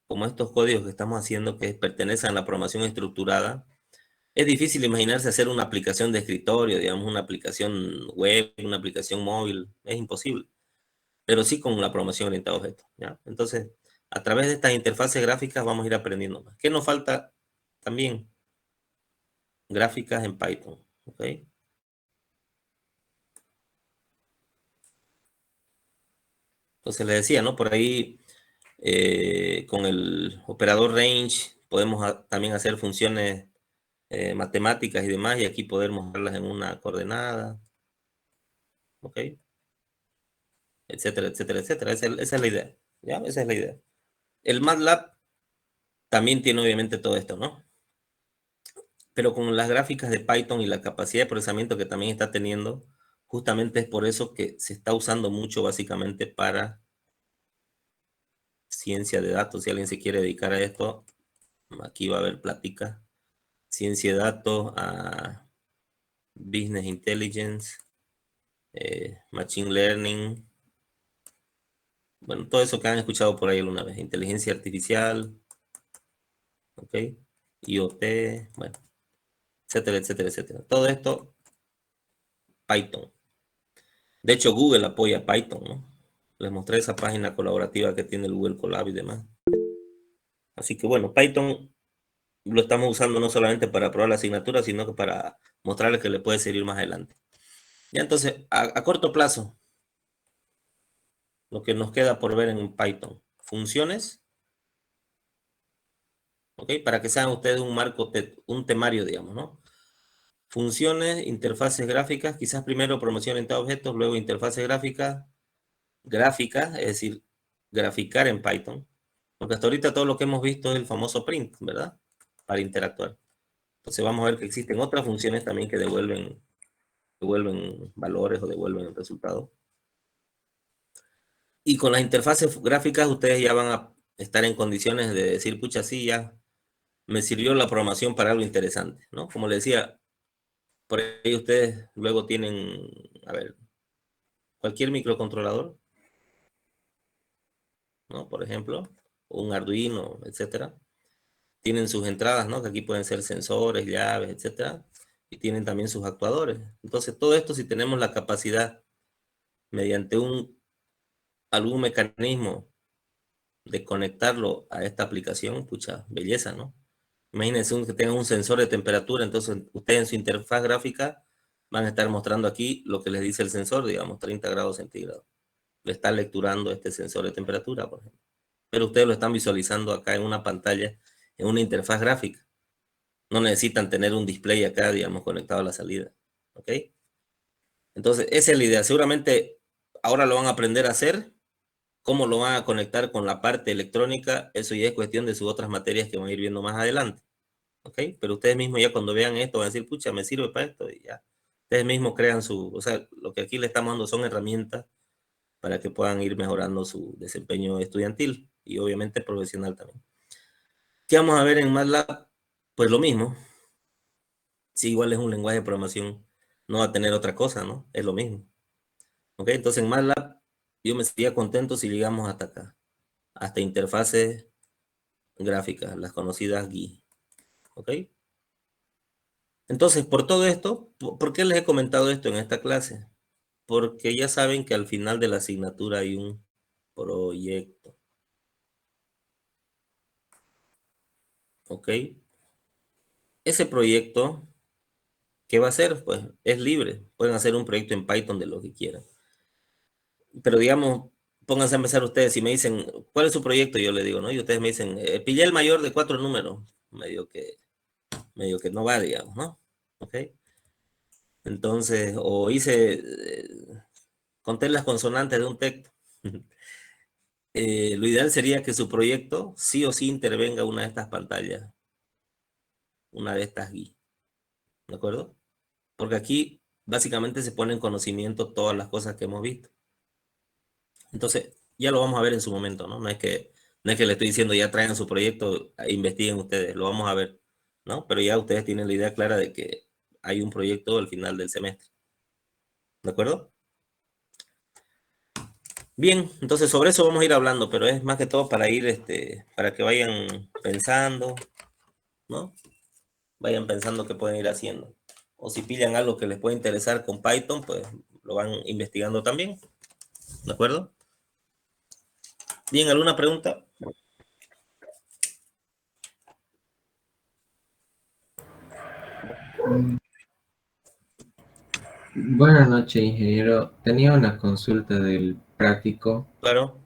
A: como estos códigos que estamos haciendo que pertenecen a la programación estructurada, es difícil imaginarse hacer una aplicación de escritorio, digamos, una aplicación web, una aplicación móvil, es imposible. Pero sí con la programación orientada a objetos, ¿ya? Entonces, a través de estas interfaces gráficas vamos a ir aprendiendo más. ¿Qué nos falta también? Gráficas en Python, ¿ok? Entonces les decía, ¿no? Por ahí con el operador range podemos también hacer funciones matemáticas y demás, y aquí poder mostrarlas en una coordenada, ¿ok? Etcétera, etcétera, etcétera. Esa es la idea, ¿ya? Esa es la idea. El MATLAB también tiene obviamente todo esto, ¿no? Pero con las gráficas de Python y la capacidad de procesamiento que también está teniendo, justamente es por eso que se está usando mucho básicamente para ciencia de datos. Si alguien se quiere dedicar a esto, aquí va a haber plática. Ciencia de datos, a business intelligence, machine learning. Bueno, todo eso que han escuchado por ahí alguna vez. Inteligencia artificial, ¿ok? IoT, bueno, etcétera, etcétera, etcétera. Todo esto, Python. De hecho, Google apoya Python, ¿no? Les mostré esa página colaborativa que tiene el Google Colab y demás. Así que bueno, Python lo estamos usando no solamente para probar la asignatura, sino que para mostrarles que le puede servir más adelante. Ya entonces, a corto plazo, lo que nos queda por ver en Python. Funciones, ¿ok? Para que sean ustedes un marco, un temario, digamos, ¿no? Funciones, interfaces gráficas, quizás primero promoción orientada a objetos, luego interfaces gráficas, es decir, graficar en Python. Porque hasta ahorita todo lo que hemos visto es el famoso print, ¿verdad? Para interactuar. Entonces vamos a ver que existen otras funciones también que devuelven valores o devuelven el resultado. Y con las interfaces gráficas ustedes ya van a estar en condiciones de decir, pucha, sí, ya me sirvió la programación para algo interesante, ¿no? Como les decía, por ahí ustedes luego tienen, a ver, cualquier microcontrolador, ¿no? Por ejemplo, un Arduino, etcétera. Tienen sus entradas, ¿no? Que aquí pueden ser sensores, llaves, etcétera. Y tienen también sus actuadores. Entonces, todo esto, si tenemos la capacidad, mediante algún mecanismo de conectarlo a esta aplicación, pucha, belleza, ¿no? Imagínense que tengan un sensor de temperatura, entonces ustedes en su interfaz gráfica van a estar mostrando aquí lo que les dice el sensor, digamos, 30 grados centígrados. Le está lecturando este sensor de temperatura, por ejemplo. Pero ustedes lo están visualizando acá en una pantalla, en una interfaz gráfica. No necesitan tener un display acá, digamos, conectado a la salida. ¿Ok? Entonces, esa es la idea. Seguramente ahora lo van a aprender a hacer. ¿Cómo lo van a conectar con la parte electrónica? Eso ya es cuestión de sus otras materias que van a ir viendo más adelante. ¿Ok? Pero ustedes mismos ya cuando vean esto van a decir, pucha, me sirve para esto y ya. Ustedes mismos crean o sea, lo que aquí le estamos dando son herramientas para que puedan ir mejorando su desempeño estudiantil y obviamente profesional también. ¿Qué vamos a ver en MATLAB? Pues lo mismo. Si igual es un lenguaje de programación, no va a tener otra cosa, ¿no? Es lo mismo. ¿Ok? Entonces en MATLAB yo me estaría contento si llegamos hasta acá. Hasta interfaces gráficas, las conocidas GUI. ¿Ok? Entonces, por todo esto, ¿por qué les he comentado esto en esta clase? Porque ya saben que al final de la asignatura hay un proyecto. ¿Ok? Ese proyecto, ¿qué va a hacer? Pues es libre. Pueden hacer un proyecto en Python de lo que quieran. Pero digamos, pónganse a empezar ustedes y me dicen, ¿cuál es su proyecto? Yo le digo, ¿no? Y ustedes me dicen, pillé el mayor de 4 números. Medio que no va, digamos, ¿no? ¿Ok? Entonces, o conté las consonantes de un texto. Lo ideal sería que su proyecto sí o sí intervenga una de estas pantallas, una de estas GUI, ¿de acuerdo? Porque aquí básicamente se pone en conocimiento todas las cosas que hemos visto. Entonces, ya lo vamos a ver en su momento, ¿no? No es que le estoy diciendo ya traigan su proyecto, investiguen ustedes, lo vamos a ver, ¿no? Pero ya ustedes tienen la idea clara de que hay un proyecto al final del semestre, ¿de acuerdo? Bien, entonces sobre eso vamos a ir hablando, pero es más que todo para ir, para que vayan pensando, ¿no? Vayan pensando qué pueden ir haciendo. O si pillan algo que les puede interesar con Python, pues lo van investigando también, ¿de acuerdo? Bien, ¿alguna pregunta?
L: Buenas noches, ingeniero. Tenía una consulta del práctico.
A: Claro.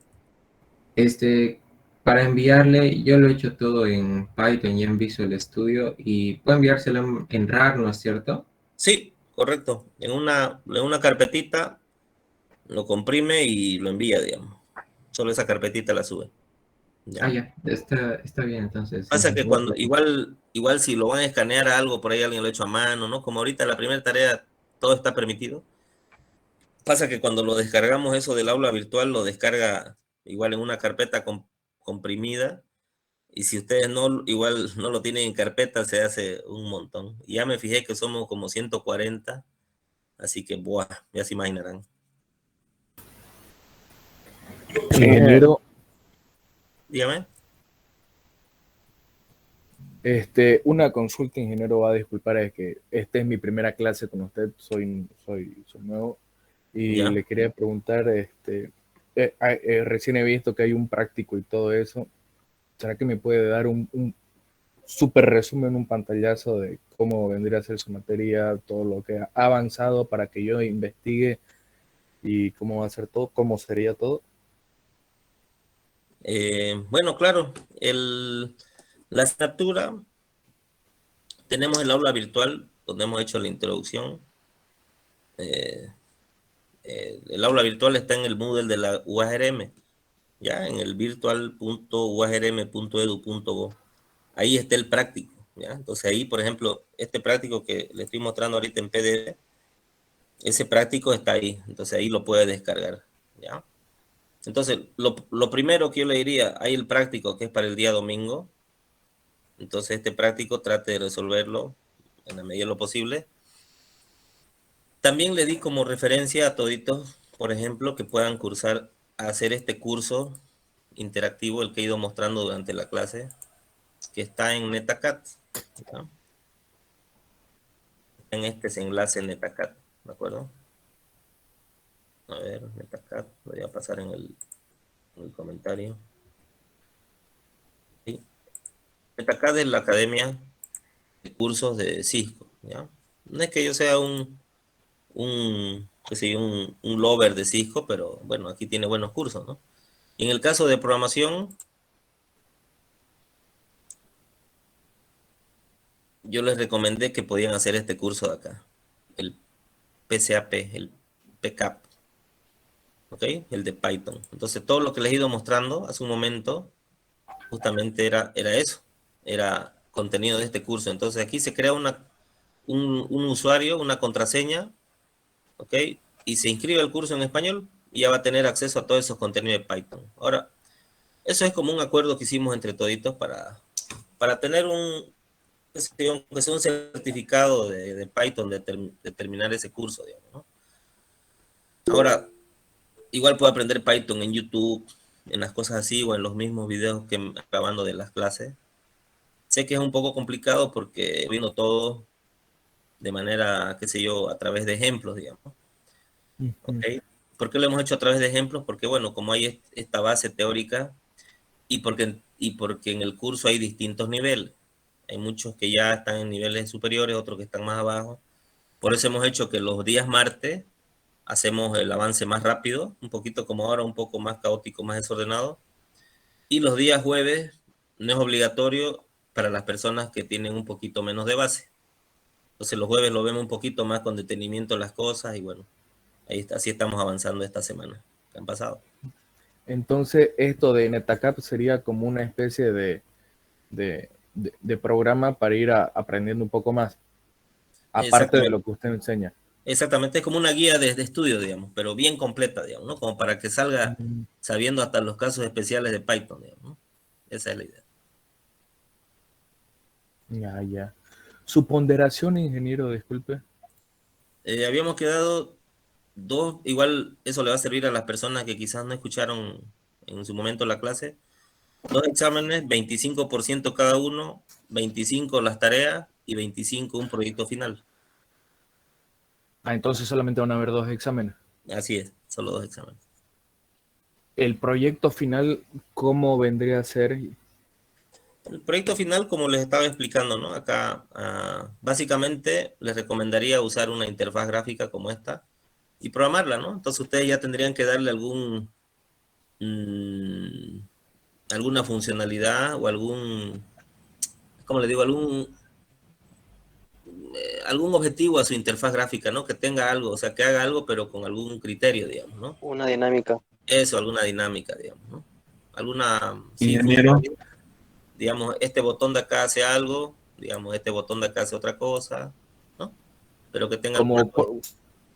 L: Para enviarle, yo lo he hecho todo en Python y en Visual Studio y puedo enviárselo en RAR, ¿no es cierto?
A: Sí, correcto. En una carpetita lo comprime y lo envía, digamos. Solo esa carpetita la sube. ¿Ya?
L: Ah, ya, está bien entonces.
A: Pasa que
L: No hay
A: cuando,
L: problema.
A: igual si lo van a escanear a algo, por ahí alguien lo ha hecho a mano, ¿no? Como ahorita la primera tarea, todo está permitido. Pasa que cuando lo descargamos eso del aula virtual, lo descarga igual en una carpeta comprimida. Y si ustedes igual no lo tienen en carpeta, se hace un montón. Y ya me fijé que somos como 140, así que, buah, ya se imaginarán.
I: Ingeniero,
A: Dígame.
I: una consulta, ingeniero, va a disculpar, es que esta es mi primera clase con usted, soy nuevo, y
A: Ya.
I: le quería preguntar, recién he visto que hay un práctico y todo eso, ¿será que me puede dar un súper resumen, un pantallazo de cómo vendría a ser su materia, todo lo que ha avanzado para que yo investigue y cómo va a ser todo, cómo sería todo?
A: Bueno, claro, la asignatura, tenemos el aula virtual donde hemos hecho la introducción. El aula virtual está en el Moodle de la UARM, ya en el virtual.uarm.edu.bo. Ahí está el práctico, ¿ya? Entonces ahí, por ejemplo, este práctico que le estoy mostrando ahorita en PDF, ese práctico está ahí, entonces ahí lo puede descargar, ¿ya? Entonces, lo primero que yo le diría, hay el práctico que es para el día domingo, entonces este práctico trate de resolverlo en la medida de lo posible. También le di como referencia a toditos, por ejemplo, que puedan cursar a hacer este curso interactivo, el que he ido mostrando durante la clase, que está en NetaCat, ¿no? En este enlace NetaCat, ¿de acuerdo? A ver, NetaCat, lo voy a pasar en el comentario. ¿Sí? NetaCat es la academia de cursos de Cisco, ¿ya? No es que yo sea un lover de Cisco, pero bueno, aquí tiene buenos cursos, ¿no? Y en el caso de programación, yo les recomendé que podían hacer este curso de acá, el PCAP, el PCAP, ¿ok? El de Python. Entonces, todo lo que les he ido mostrando hace un momento, justamente era eso, era contenido de este curso. Entonces, aquí se crea un usuario, una contraseña, ¿ok? Y se inscribe al curso en español y ya va a tener acceso a todos esos contenidos de Python. Ahora, eso es como un acuerdo que hicimos entre toditos para tener un certificado de Python de terminar ese curso, digamos, ¿no? Ahora, igual puedo aprender Python en YouTube, en las cosas así, o en los mismos videos que grabando de las clases. Sé que es un poco complicado porque vino todo de manera, qué sé yo, a través de ejemplos, digamos. ¿Ok? ¿Por qué lo hemos hecho a través de ejemplos? Porque, bueno, como hay esta base teórica y porque en el curso hay distintos niveles. Hay muchos que ya están en niveles superiores, otros que están más abajo. Por eso hemos hecho que los días martes hacemos el avance más rápido, un poquito como ahora, un poco más caótico, más desordenado. Y los días jueves no es obligatorio para las personas que tienen un poquito menos de base. Entonces los jueves lo vemos un poquito más con detenimiento las cosas y bueno, ahí está, así estamos avanzando esta semana que han pasado.
I: Entonces, esto de NetaCap sería como una especie de programa para ir aprendiendo un poco más, aparte de lo que usted enseña.
A: Exactamente, es como una guía de estudio, digamos, pero bien completa, digamos, ¿no? Como para que salga sabiendo hasta los casos especiales de Python, digamos, ¿no? Esa es la idea.
I: Ya. Su ponderación, ingeniero, disculpe.
A: Habíamos quedado 2, igual eso le va a servir a las personas que quizás no escucharon en su momento la clase. 2 exámenes, 25% cada uno, 25 las tareas y 25 un proyecto final.
I: Entonces solamente van a haber 2 exámenes.
A: Así es, solo 2 exámenes.
I: ¿El proyecto final cómo vendría a ser?
A: El proyecto final, como les estaba explicando, ¿no? Acá, básicamente, les recomendaría usar una interfaz gráfica como esta y programarla, ¿no? Entonces ustedes ya tendrían que darle alguna funcionalidad o ¿cómo le digo? Algún objetivo a su interfaz gráfica, ¿no? Que tenga algo, o sea, que haga algo, pero con algún criterio, digamos, ¿no?
M: Una dinámica.
A: Eso, alguna dinámica, digamos, ¿no? Alguna...
M: Ingeniero.
A: Digamos, este botón de acá hace algo, digamos, este botón de acá hace otra cosa, ¿no? Pero que tenga...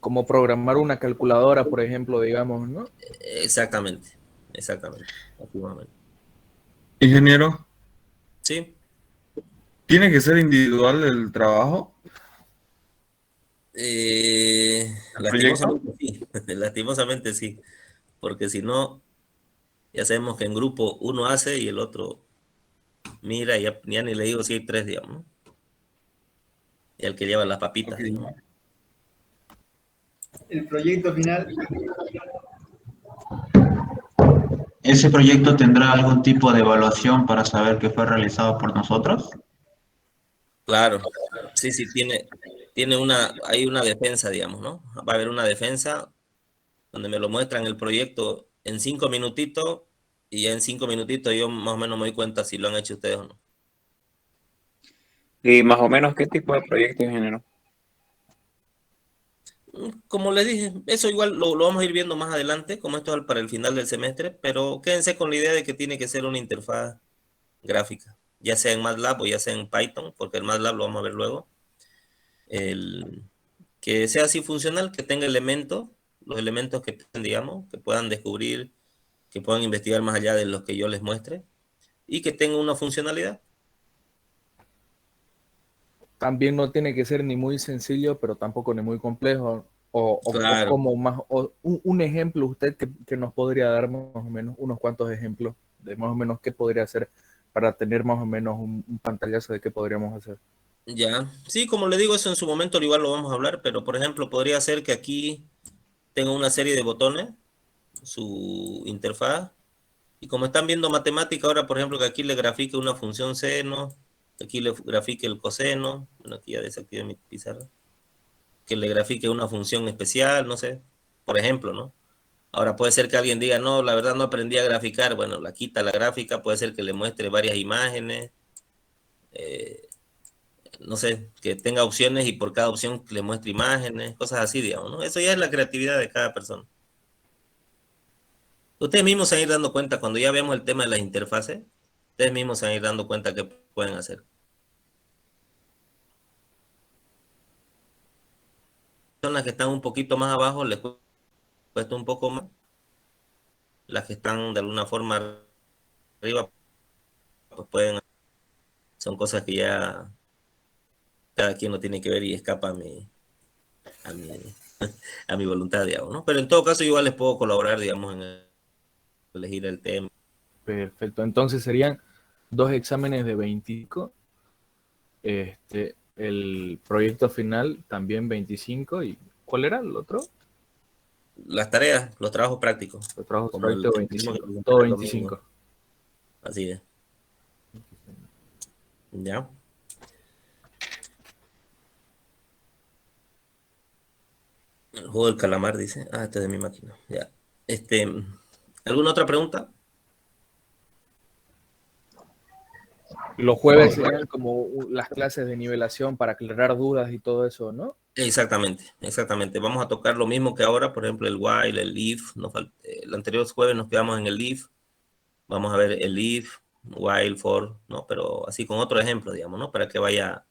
I: Como programar una calculadora, por ejemplo, digamos, ¿no?
A: Exactamente. Afirmadamente.
N: Ingeniero.
A: Sí.
N: ¿Tiene que ser individual el trabajo?
A: Lastimosamente sí. Lastimosamente sí. Porque si no, ya sabemos que en grupo uno hace y el otro mira, y ya ni le digo si hay 3, digamos, ¿no? Y el que lleva las papitas, digamos.
K: El proyecto final.
E: ¿Ese proyecto tendrá algún tipo de evaluación para saber que fue realizado por nosotros?
A: Claro, sí, hay una defensa, digamos, ¿no? Va a haber una defensa donde me lo muestran el proyecto en 5 minutitos, y ya en 5 minutitos yo más o menos me doy cuenta si lo han hecho ustedes o no.
M: ¿Y más o menos qué tipo de proyecto, ingeniero?
A: Como les dije, eso igual lo vamos a ir viendo más adelante, como esto es para el final del semestre, pero quédense con la idea de que tiene que ser una interfaz gráfica, ya sea en MATLAB o ya sea en Python, porque el MATLAB lo vamos a ver luego. Que sea así funcional, que tenga elementos, los elementos que digamos, que puedan descubrir, que puedan investigar más allá de los que yo les muestre, y que tenga una funcionalidad.
I: También no tiene que ser ni muy sencillo, pero tampoco ni muy complejo.
A: Claro.
I: O como más, un ejemplo usted que nos podría dar más o menos unos cuantos ejemplos de más o menos qué podría hacer para tener más o menos un pantallazo de qué podríamos hacer.
A: Ya, sí, como le digo, eso en su momento igual lo vamos a hablar, pero por ejemplo podría ser que aquí tenga una serie de botones, su interfaz, y como están viendo matemática ahora, por ejemplo, que aquí le grafique una función seno, que aquí le grafique el coseno, bueno, aquí ya desactivé mi pizarra, que le grafique una función especial, no sé, por ejemplo, ¿no? Ahora puede ser que alguien diga, no, la verdad no aprendí a graficar, bueno, la quita la gráfica, puede ser que le muestre varias imágenes, no sé, que tenga opciones y por cada opción le muestre imágenes, cosas así, digamos, ¿no? Eso ya es la creatividad de cada persona. Ustedes mismos se van a ir dando cuenta, cuando ya veamos el tema de las interfaces, ustedes mismos se van a ir dando cuenta qué pueden hacer. Personas que están un poquito más abajo les cuesta un poco más. Las que están de alguna forma arriba, pues pueden, son cosas que ya cada quien lo tiene que ver y escapa a mi voluntad, digamos, ¿no? Pero en todo caso, yo igual les puedo colaborar, digamos, en elegir el tema.
I: Perfecto, entonces serían 2 exámenes de 25, el proyecto final también 25, ¿y cuál era el otro?
A: Las tareas, los trabajos prácticos.
I: Los trabajos
A: como
I: prácticos,
A: el
I: 25, todo 25.
A: Así es. Ya. El juego del calamar, dice. Ah, este es de mi máquina. Ya. ¿Alguna otra pregunta?
I: Los jueves serían como las clases de nivelación para aclarar dudas y todo eso, ¿no?
A: Exactamente, exactamente. Vamos a tocar lo mismo que ahora, por ejemplo, el while, el if. El anterior jueves nos quedamos en el if. Vamos a ver el if, while, for, ¿no? Pero así con otro ejemplo, digamos, ¿no? Para que vaya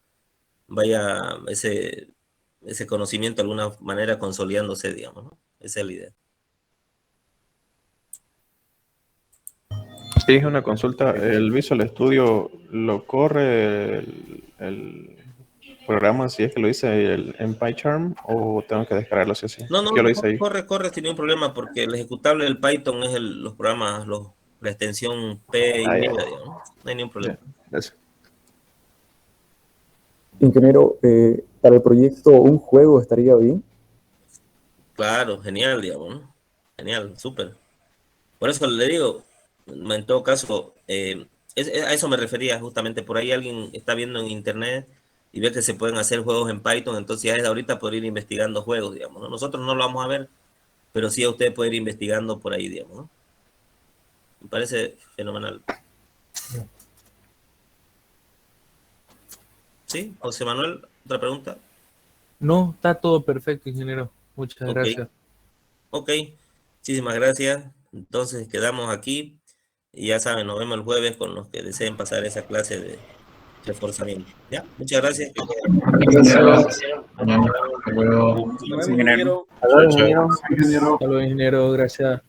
A: ese conocimiento de alguna manera consolidándose, digamos, ¿no? Esa es la idea.
J: Sí, es una consulta. ¿El Visual Studio lo corre el programa si es que lo hice en PyCharm o tengo que descargarlo así?
A: No,
J: Yo lo hice ahí.
A: corre sin ningún problema porque el ejecutable del Python es los programas, la extensión P y media, digamos, ¿no? No hay ningún problema.
J: Gracias.
O: Ingeniero, para el proyecto, ¿un juego estaría bien?
A: Claro, genial, digamos, ¿no? Genial, súper. Por eso le digo, en todo caso, a eso me refería justamente. Por ahí alguien está viendo en internet y ve que se pueden hacer juegos en Python, entonces ya desde ahorita poder ir investigando juegos, digamos, ¿no? Nosotros no lo vamos a ver, pero sí a usted puede ir investigando por ahí, digamos, ¿no? Me parece fenomenal. ¿Sí? José Manuel, ¿otra pregunta?
I: No, está todo perfecto, ingeniero. Muchas gracias.
A: Ok, muchísimas gracias. Entonces quedamos aquí y ya saben, nos vemos el jueves con los que deseen pasar esa clase de reforzamiento. ¿Ya? Muchas gracias.
I: Gracias.
M: Hasta luego.
I: Hasta luego, ingeniero. Gracias.